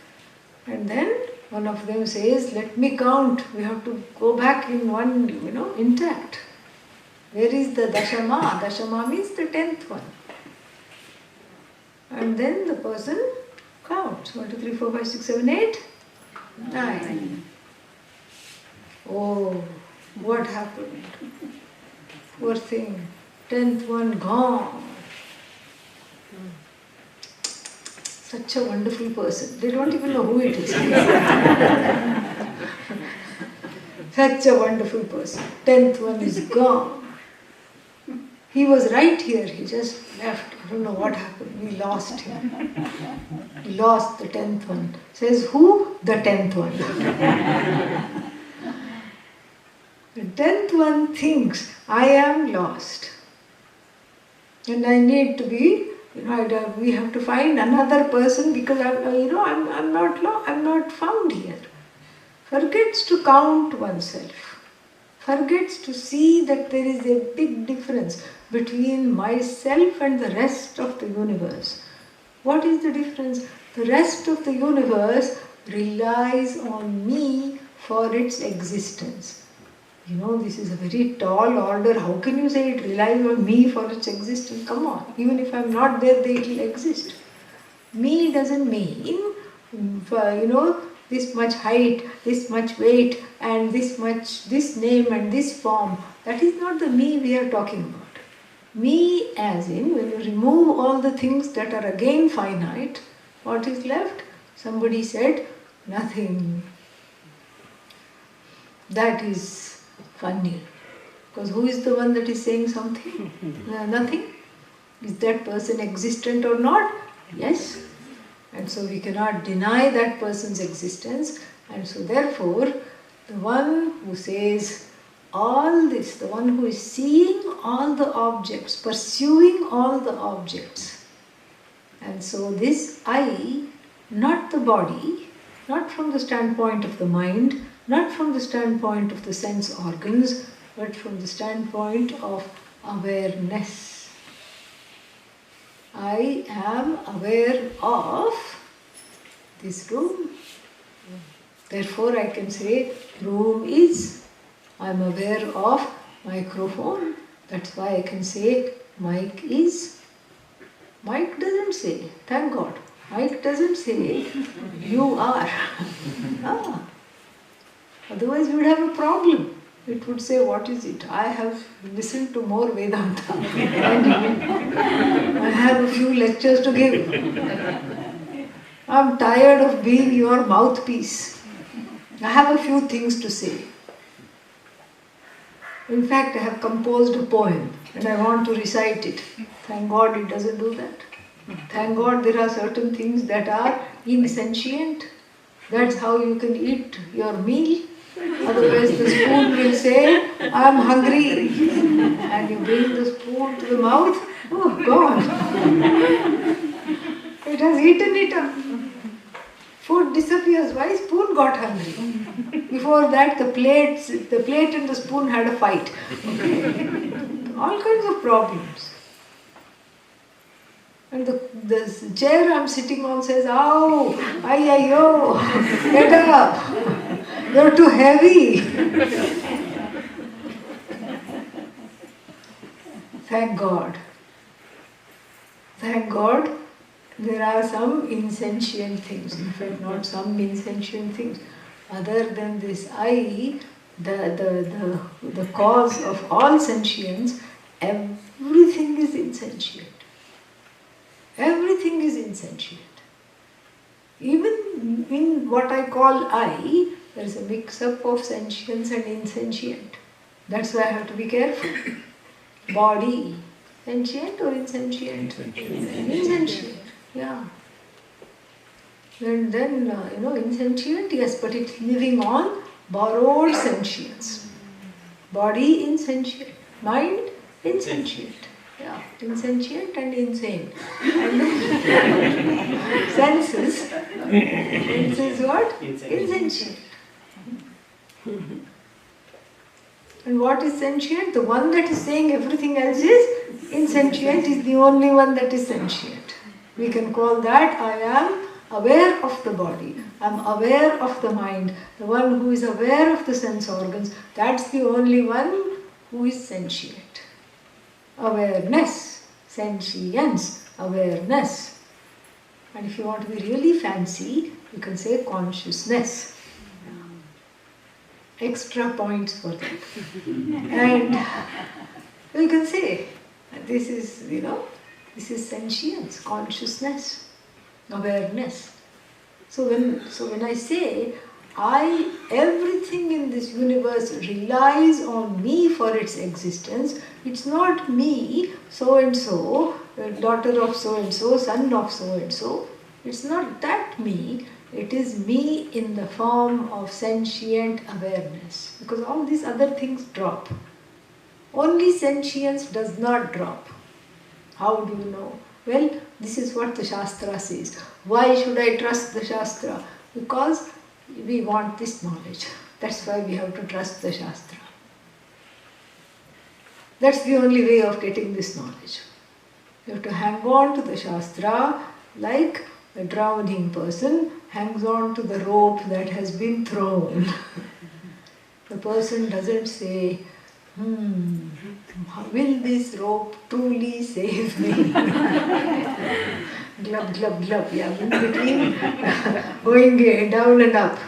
and then one of them says, let me count, we have to go back in one, intact. Where is the Dashama? Dashama means the 10th one. And then the person counts. 1, 2, 3, 4, 5, 6, 7, 8, 9. Oh, what happened? Poor thing. 10th one gone. Such a wonderful person. They don't even know who it is. Such a wonderful person. 10th one is gone. He was right here. He just left. I don't know what happened. We lost him. We lost the 10th one. Says who? The 10th one. The 10th one thinks, I am lost. And I need to be, we have to find another person because I'm not found here. Forgets to count oneself. Forgets to see that there is a big difference between myself and the rest of the universe. What is the difference? The rest of the universe relies on me for its existence. This is a very tall order. How can you say it relies on me for its existence? Come on. Even if I'm not there, they will exist. Me doesn't mean this much height, this much weight, and this much, this name and this form. That is not the me we are talking about. Me as in, when you remove all the things that are again finite, what is left? Somebody said, nothing. That is funny. Because who is the one that is saying something? Nothing. Is that person existent or not? Yes. And so we cannot deny that person's existence. And so therefore, the one who says all this, the one who is seeing all the objects, pursuing all the objects. And so this I, not the body, not from the standpoint of the mind, not from the standpoint of the sense organs, but from the standpoint of awareness. I am aware of this room. Therefore I can say room is. I am aware of microphone. That's why I can say mic is. Mic doesn't say, thank God. Mic doesn't say you are. Otherwise we would have a problem. It would say, what is it? I have listened to more Vedanta and I have a few lectures to give. I'm tired of being your mouthpiece. I have a few things to say. In fact, I have composed a poem and I want to recite it. Thank God it doesn't do that. Thank God there are certain things that are insentient. That's how you can eat your meal. Otherwise the spoon will say, I'm hungry. And you bring the spoon to the mouth, oh God. It has eaten it up. Food disappears. Why? Spoon got hungry. Before that the plate and the spoon had a fight. All kinds of problems. And the chair I'm sitting on says, ow, ay-ay-yo, get up, you're too heavy. Thank God. Thank God there are some insentient things. In fact, not some insentient things. Other than this I, the cause of all sentience, everything is insentient. Everything is insentient. Even in what I call I, there is a mix-up of sentience and insentient. That's why I have to be careful. Body, sentient or insentient? Insentient, yeah. And then, insentient, yes, but it's living on borrowed sentience. Body, insentient. Mind, insentient. Yeah, insentient and insane. And senses what? Insentient. And what is sentient? The one that is saying everything else is insentient is the only one that is sentient. We can call that I am aware of the body. I am aware of the mind. The one who is aware of the sense organs, that's the only one who is sentient. Awareness, sentience, awareness. And if you want to be really fancy, you can say consciousness. Extra points for that. And you can say, this is, this is sentience, consciousness, awareness. So when I say, everything in this universe relies on me for its existence, it's not me, so-and-so, daughter of so-and-so, son of so-and-so. It's not that me, it is me in the form of sentient awareness. Because all these other things drop. Only sentience does not drop. How do you know? Well, this is what the Shastra says. Why should I trust the Shastra? Because we want this knowledge. That's why we have to trust the Shastra. That's the only way of getting this knowledge. You have to hang on to the Shastra like a drowning person hangs on to the rope that has been thrown. The person doesn't say, will this rope truly save me? Glub, glub, glub. Yeah, in between going down and up.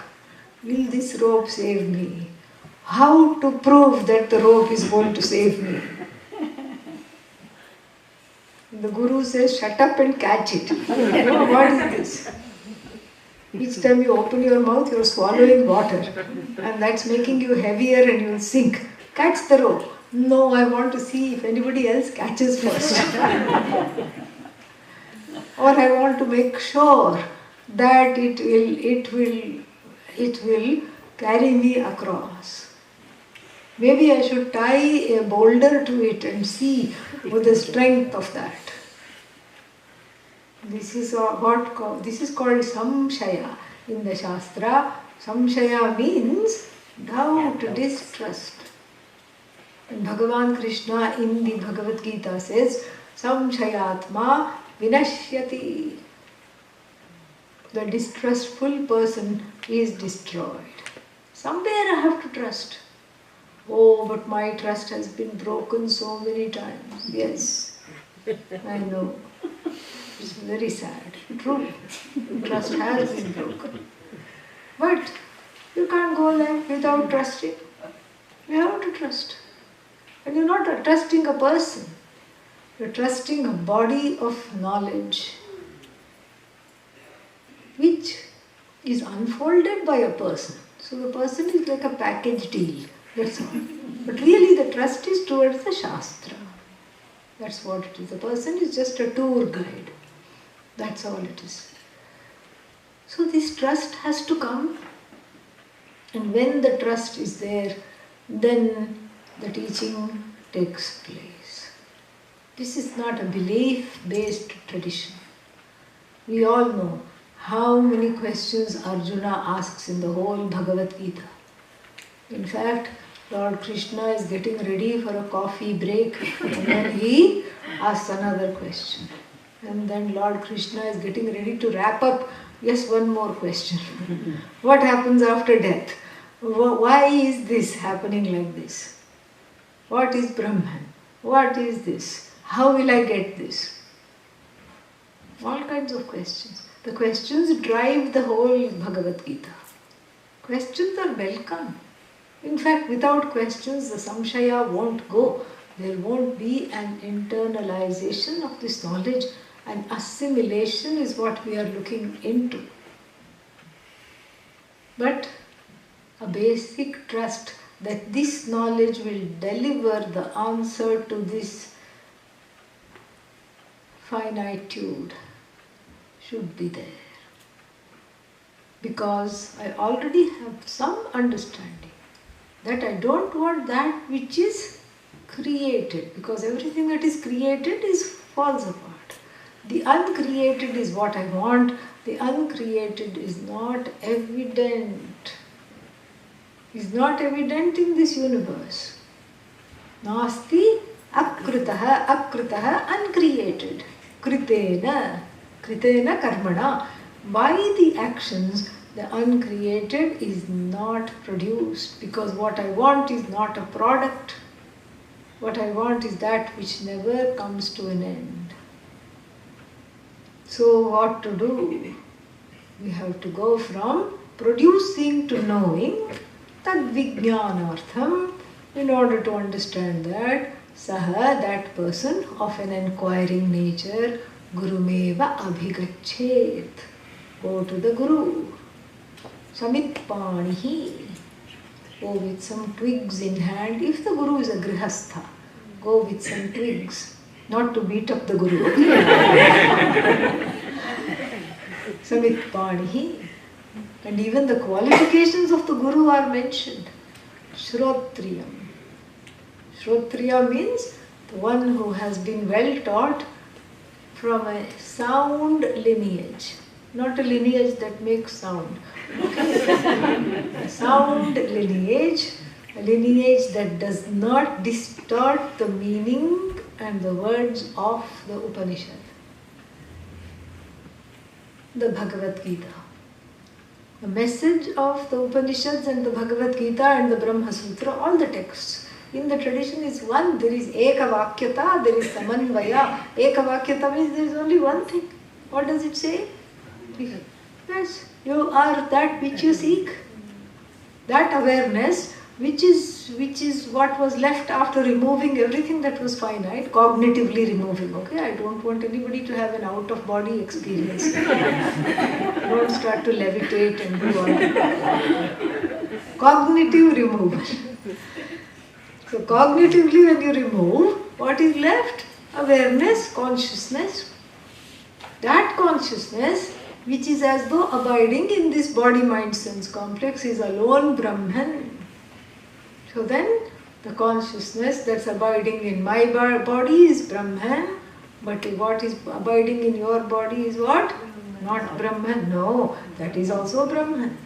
Will this rope save me? How to prove that the rope is going to save me? The Guru says, shut up and catch it. No, what is this? Each time you open your mouth, you are swallowing water. And that's making you heavier and you will sink. Catch the rope. No, I want to see if anybody else catches first. Or I want to make sure that it will carry me across. Maybe I should tie a boulder to it and see with the strength of that. This is called samshaya in the Shastra. Samshaya means doubt, distrust. And Bhagavan Krishna in the Bhagavad Gita says, samshayatma vinashyati. The distrustful person is destroyed. Somewhere I have to trust. Oh, but my trust has been broken so many times. Yes, I know. It's very sad. True. Trust has been broken. But you can't go life without trusting. You have to trust. And you're not trusting a person. You're trusting a body of knowledge which is unfolded by a person. So the person is like a package deal. That's all. But really the trust is towards the Shastra. That's what it is. The person is just a tour guide. That's all it is. So this trust has to come. And when the trust is there, then the teaching takes place. This is not a belief-based tradition. We all know how many questions Arjuna asks in the whole Bhagavad Gita. In fact, Lord Krishna is getting ready for a coffee break and then he asks another question. And then Lord Krishna is getting ready to wrap up. Yes, one more question. What happens after death? Why is this happening like this? What is Brahman? What is this? How will I get this? All kinds of questions. The questions drive the whole Bhagavad Gita. Questions are welcome. In fact, without questions, the samshaya won't go. There won't be an internalization of this knowledge, and assimilation is what we are looking into. But a basic trust that this knowledge will deliver the answer to this finitude should be there. Because I already have some understanding that I don't want that which is created, because everything that is created falls apart. The uncreated is what I want. The uncreated is not evident. Is not evident in this universe. Nasti akritaha, uncreated. Kritena karmana. By the actions, the uncreated is not produced, because what I want is not a product. What I want is that which never comes to an end. So what to do? We have to go from producing to knowing, tad vijnanartham, in order to understand that saha, that person of an inquiring nature, gurumeva abhigachet. Go to the Guru. Samitpanihi. Go with some twigs in hand. If the Guru is a grihastha, go with some twigs. Not to beat up the Guru. Samitpanihi. And even the qualifications of the Guru are mentioned. Shrotriyam. Shrotriya means the one who has been well taught from a sound lineage. Not a lineage that makes sound. A sound lineage, a lineage that does not distort the meaning and the words of the Upanishad. The Bhagavad Gita. The message of the Upanishads and the Bhagavad Gita and the Brahma Sutra, all the texts in the tradition is one. There is ekavakyata, there is samanvaya. Ekavakyata means there is only one thing. What does it say? Yes, you are that which you seek. That awareness, which is what was left after removing everything that was finite, cognitively removing. Okay, I don't want anybody to have an out-of-body experience. Don't start to levitate and do all that. Cognitive removal. So cognitively when you remove, what is left? Awareness, consciousness. That consciousness, which is as though abiding in this body-mind-sense complex, is alone Brahman. So then, the consciousness that's abiding in my body is Brahman, but what is abiding in your body is what? Not Brahman. No, that is also Brahman.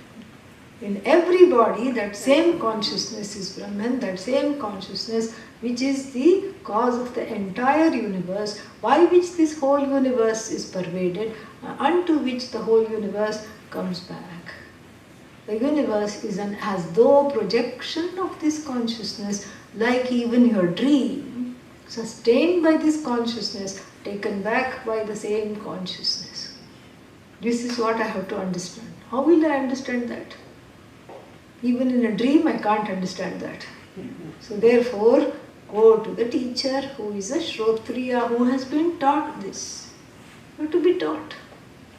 In every body, that same consciousness is Brahman, that same consciousness which is the cause of the entire universe, by which this whole universe is pervaded, unto which the whole universe comes back. The universe is an as though projection of this consciousness, like even your dream, sustained by this consciousness, taken back by the same consciousness. This is what I have to understand. How will I understand that? Even in a dream, I can't understand that. So therefore, go to the teacher who is a Shrotriya, who has been taught this. You have to be taught.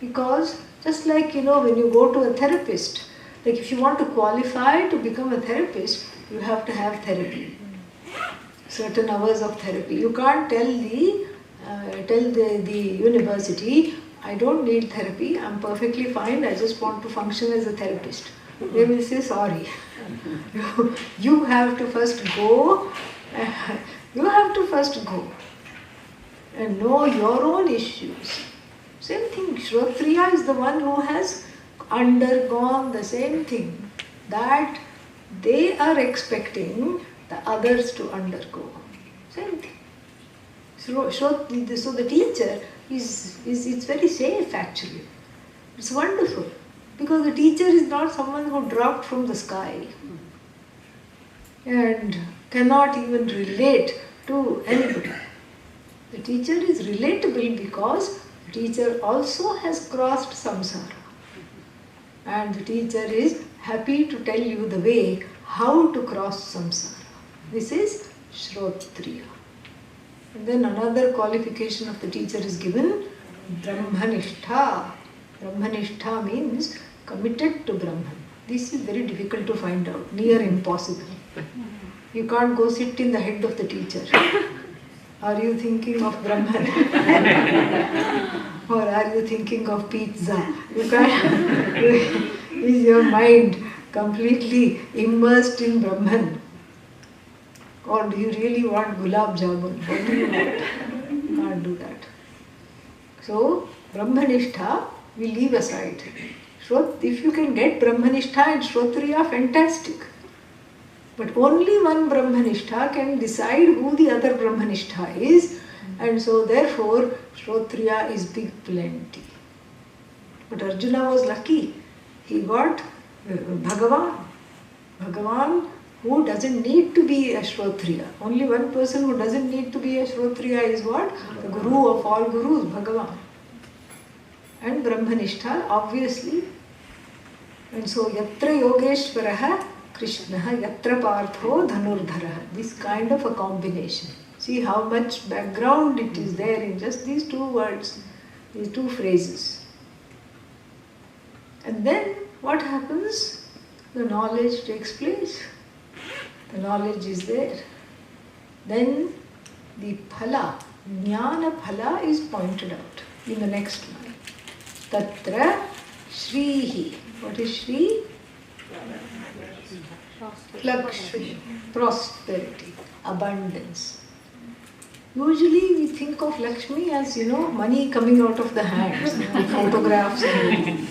Because just like, when you go to a therapist, like if you want to qualify to become a therapist, you have to have therapy. Certain hours of therapy. You can't tell the university, I don't need therapy, I'm perfectly fine, I just want to function as a therapist. They will say, sorry. You have to first go. You have to first go and know your own issues. Same thing, Shrotriya is the one who has undergone the same thing that they are expecting the others to undergo. Same thing. So the teacher it's very safe actually. It's wonderful. Because the teacher is not someone who dropped from the sky and cannot even relate to anybody. The teacher is relatable because the teacher also has crossed samsara. And the teacher is happy to tell you the way how to cross samsara. This is Shrotriya. And then another qualification of the teacher is given, Brahmanishtha. Brahmanishtha means committed to Brahman. This is very difficult to find out, near impossible. You can't go sit in the head of the teacher. Are you thinking of Brahman? Or are you thinking of pizza? You can't. Is your mind completely immersed in Brahman? Or do you really want gulab jamun? What do you want? You can't do that. So, Brahmanishtha we leave aside. If you can get Brahmanishtha and Shrotriya, fantastic. But only one Brahmanishtha can decide who the other Brahmanishtha is, and so therefore Shrotriya is big plenty. But Arjuna was lucky. He got Bhagavan. Bhagavan who doesn't need to be a Shrotriya. Only one person who doesn't need to be a Shrotriya is what? The Guru of all Gurus, Bhagavan. And Brahmanishtha, obviously. And so, Yatra Yogeshwaraha Krishnaha, Yatra Partho Dhanurdharaha. This kind of a combination. See how much background it is there in just these two words, these two phrases. And then what happens? The knowledge takes place. The knowledge is there. Then the phala, jnana phala is pointed out in the next line. Tatra Shrihi. What is Shri? Lakshmi. Prosperity. Abundance. Usually we think of Lakshmi as, money coming out of the hands, photographs and everything.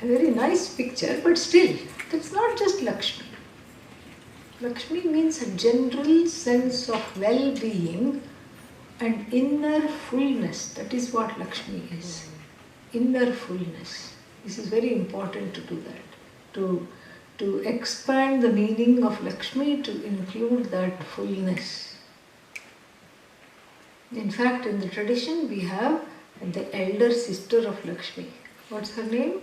A very nice picture, but still, that's not just Lakshmi. Lakshmi means a general sense of well-being and inner fullness. That is what Lakshmi is. Inner fullness. This is very important to do that. To expand the meaning of Lakshmi to include that fullness. In fact, in the tradition we have and the elder sister of Lakshmi. What's her name?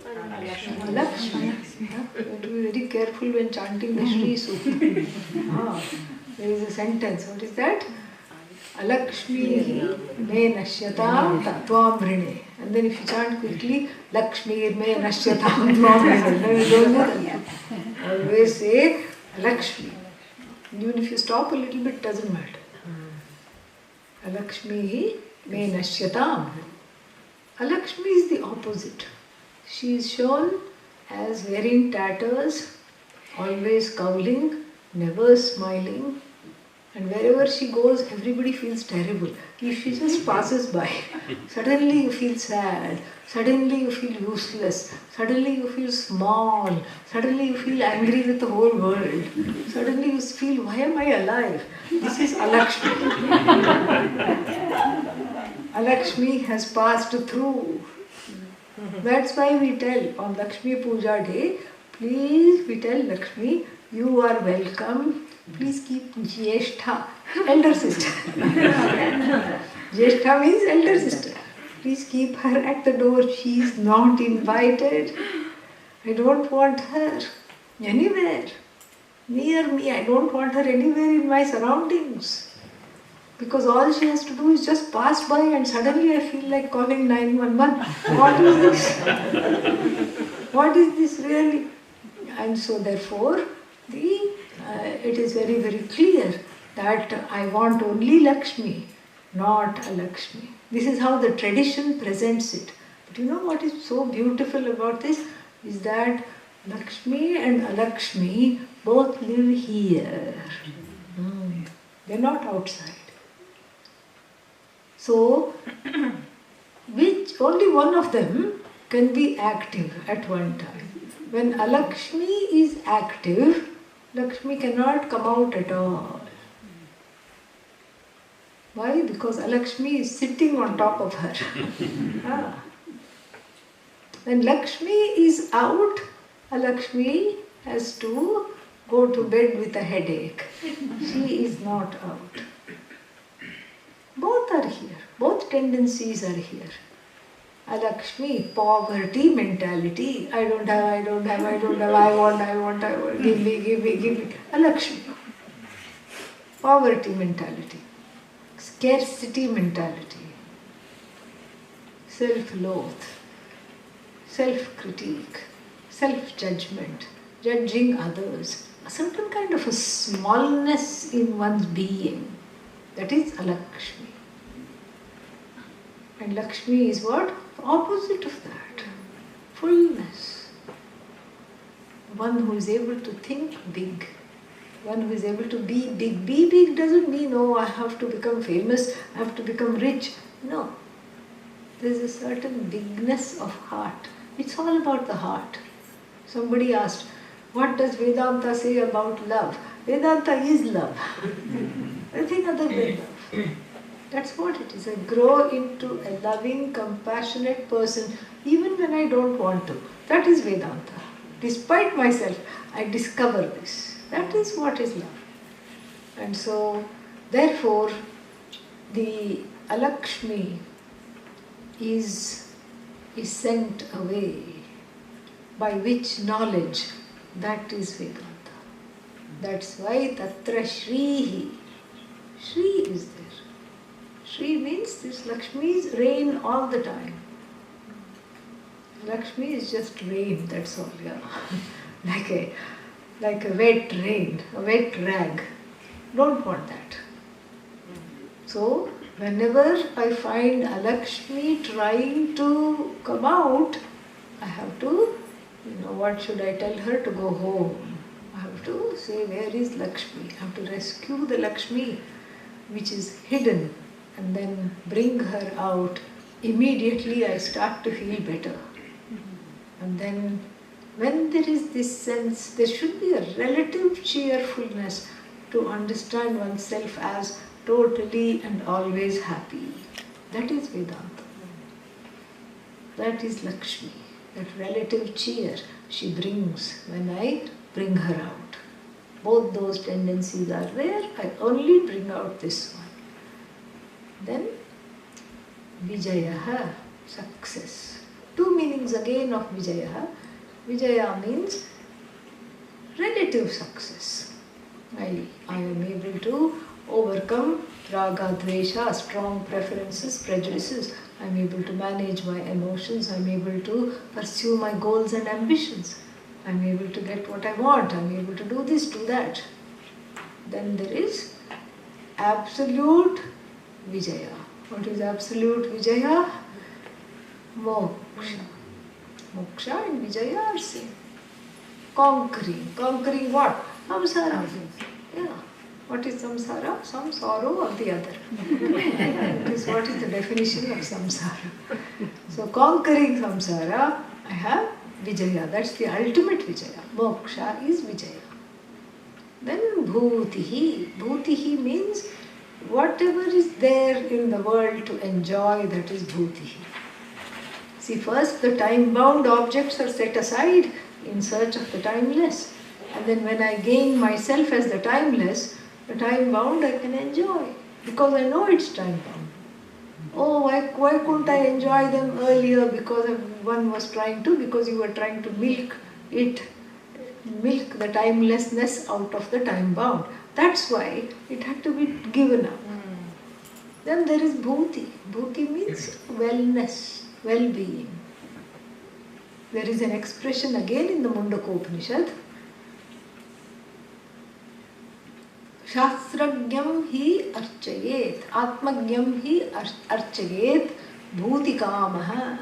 Lakshmi. You have to be very careful when chanting the Shri Sukta. There is a sentence. What is that? Alakshmi me nashyatam tatvam vrine. And then if you chant quickly, Lakshmi me nashyatam tatvam vrine. No, you don't do that. Always say Lakshmi. Even if you stop a little bit, doesn't matter. Alakshmi me nashyatam. Alakshmi is the opposite. She is shown as wearing tatters, always cowling, never smiling, and wherever she goes, everybody feels terrible. If she just passes by, suddenly you feel sad, suddenly you feel useless, suddenly you feel small, suddenly you feel angry with the whole world, suddenly you feel, why am I alive? This is Alakshmi. Alakshmi has passed through. That's why we tell on Lakshmi Puja day, please, we tell Lakshmi, you are welcome. Please keep Jyeshtha, elder sister. Jyeshtha means elder sister. Please keep her at the door. She is not invited. I don't want her anywhere near me. I don't want her anywhere in my surroundings. Because all she has to do is just pass by and suddenly I feel like calling 911. What is this? What is this really? And so therefore, it is very, very clear that I want only Lakshmi, not Alakshmi. This is how the tradition presents it. But you know what is so beautiful about this? Is that Lakshmi and Alakshmi both live here. They are not outside. So, only one of them can be active at one time. When Alakshmi is active, Lakshmi cannot come out at all. Why? Because Alakshmi is sitting on top of her. When Lakshmi is out, Alakshmi has to go to bed with a headache. She is not out. Both are here. Both tendencies are here. Alakshmi, poverty mentality. I don't have, I want, give me. Alakshmi. Poverty mentality. Scarcity mentality. Self-loath. Self-critique. Self-judgment. Judging others. A certain kind of a smallness in one's being. That is Alakshmi. And Lakshmi is what? The opposite of that. Fullness. One who is able to think big. One who is able to be big. Be big doesn't mean, oh, I have to become famous, I have to become rich. No. There is a certain bigness of heart. It's all about the heart. Somebody asked, what does Vedanta say about love? Vedanta is love. Nothing other than love. That's what it is. I grow into a loving, compassionate person even when I don't want to. That is Vedanta. Despite myself, I discover this. That is what is love. And so, therefore, the Alakshmi is sent away. By which knowledge? That is Vedanta. That's why Tatra Shrihi. Shri is there. Shri means this Lakshmi's reign all the time. Lakshmi is just rain, that's all, yeah. like a wet rain, a wet rag. Don't want that. So, whenever I find Alakshmi trying to come out, I have to, what should I tell her? To go home. I have to say, where is Lakshmi? I have to rescue the Lakshmi which is hidden and then bring her out. Immediately I start to feel better. And then when there is this sense, there should be a relative cheerfulness to understand oneself as totally and always happy. That is Vedanta. That is Lakshmi. That relative cheer she brings when I bring her out. Both those tendencies are there, I only bring out this one. Then Vijayaha, success. Two meanings again of Vijaya. Vijaya means relative success. I am able to overcome raga, dvesha, strong preferences, prejudices. I am able to manage my emotions. I am able to pursue my goals and ambitions. I am able to get what I want. I am able to do this, do that. Then there is absolute Vijaya. What is absolute Vijaya? Moksha. Moksha and Vijaya are same. Conquering. Conquering what? Samsara. Yeah. What is samsara? Some sorrow or the other. What is the definition of samsara? So conquering samsara, I have Vijaya. That's the ultimate Vijaya. Moksha is Vijaya. Then Bhutihi. Bhutihi means whatever is there in the world to enjoy, that is Bhutihi. See, first the time-bound objects are set aside in search of the timeless. And then when I gain myself as the timeless, the time-bound I can enjoy. Because I know it's time-bound. Oh, why couldn't I enjoy them earlier? Because one was trying to, because you were trying to milk the timelessness out of the time-bound. That's why it had to be given up. Then there is Bhuti. Bhuti means wellness, well-being. There is an expression again in the Mundaka Upanishad. Shastrajnam hi archayet, atmajnam hi archayet, bhutikamaha.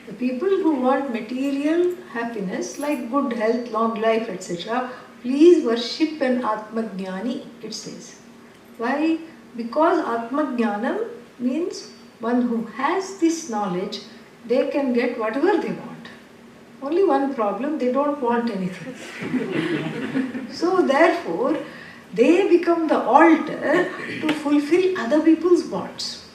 The people who want material happiness like good health, long life, etc., please worship an Atmajnani, it says. Why? Because Atmajnanam means one who has this knowledge, they can get whatever they want. Only one problem, they don't want anything. So therefore, they become the altar to fulfill other people's wants.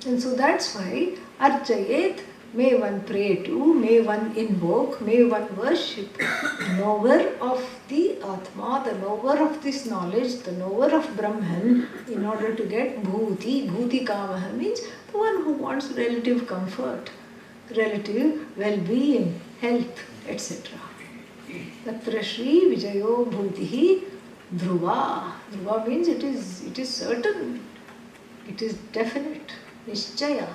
And so that's why Archayet, may one pray to, may one invoke, may one worship the knower of the Atma, the knower of this knowledge, the knower of Brahman, in order to get Bhuti. Bhuti Kamaha means the one who wants relative comfort, relative well-being, health, etc. Tatra Shri Vijayo Bhutihi Dhruva. Dhruva means it is certain, it is definite, Nishchaya.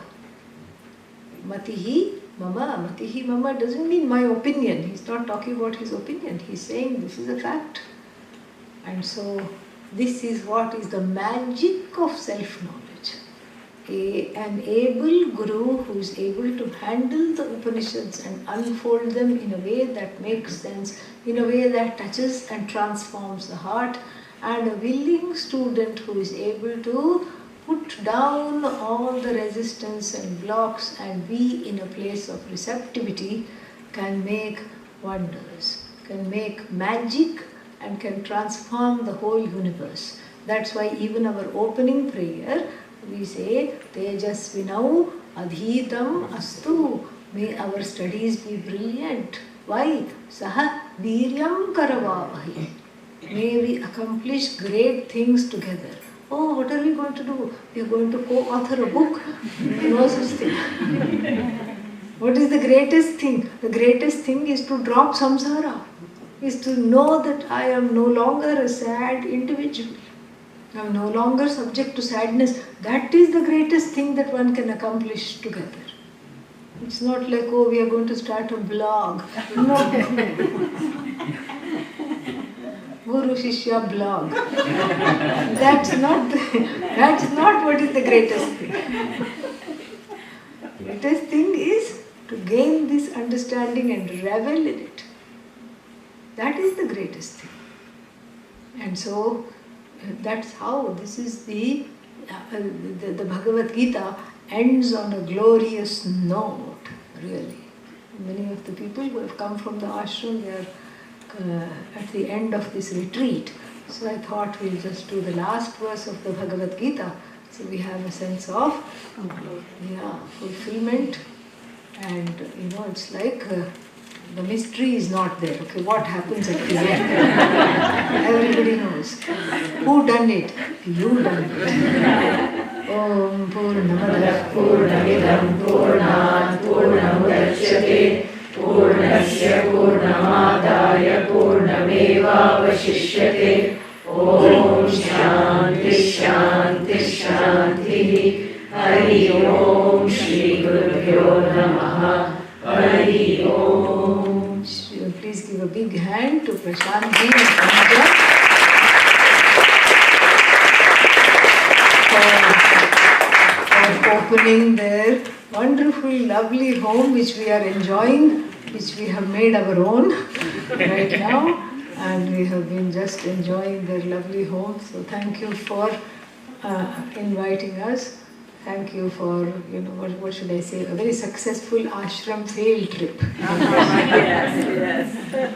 Matihi Mama. Matihi Mama doesn't mean my opinion. He's not talking about his opinion. He's saying this is a fact. And so this is what is the magic of self-knowledge. An able guru who is able to handle the Upanishads and unfold them in a way that makes sense, in a way that touches and transforms the heart, and a willing student who is able to put down all the resistance and blocks and be in a place of receptivity, can make wonders, can make magic, and can transform the whole universe. That's why even our opening prayer, we say, Tejasvinau Adhitam Astu. May our studies be brilliant. Why? Saha Viryam Karavavahi. May we accomplish great things together. Oh, what are we going to do? We are going to co-author a book. No such thing. What is the greatest thing? The greatest thing is to drop samsara. Is to know that I am no longer a sad individual. I am no longer subject to sadness. That is the greatest thing that one can accomplish together. It's not like, oh, we are going to start a blog. No. Guru Shishya blog. That's not what is the greatest thing. The greatest thing is to gain this understanding and revel in it. That is the greatest thing. And so that's how this is the Bhagavad Gita ends on a glorious note, really. Many of the people who have come from the ashram, they are at the end of this retreat. So I thought we'll just do the last verse of the Bhagavad Gita. So we have a sense of fulfillment, and it's like the mystery is not there. Okay, what happens at the end? Everybody knows. Who done it? You done it. Om Purnamada पूर्णमिदं पूर्णात् पूर्णमुदच्यते पूर्णस्य पूर्णमादाय पूर्णमेवावशिष्यते ॐ शान्ति शान्ति शान्तिः हरि ओम श्री गुरुभ्यो नमः हरि ओम. Please give a big hand to Prashant ji and Anuja for opening their wonderful, lovely home which we are enjoying, which we have made our own right now, and we have been just enjoying their lovely home. So thank you for inviting us. Thank you for, what should I say, a very successful ashram failed trip. Yes, yes.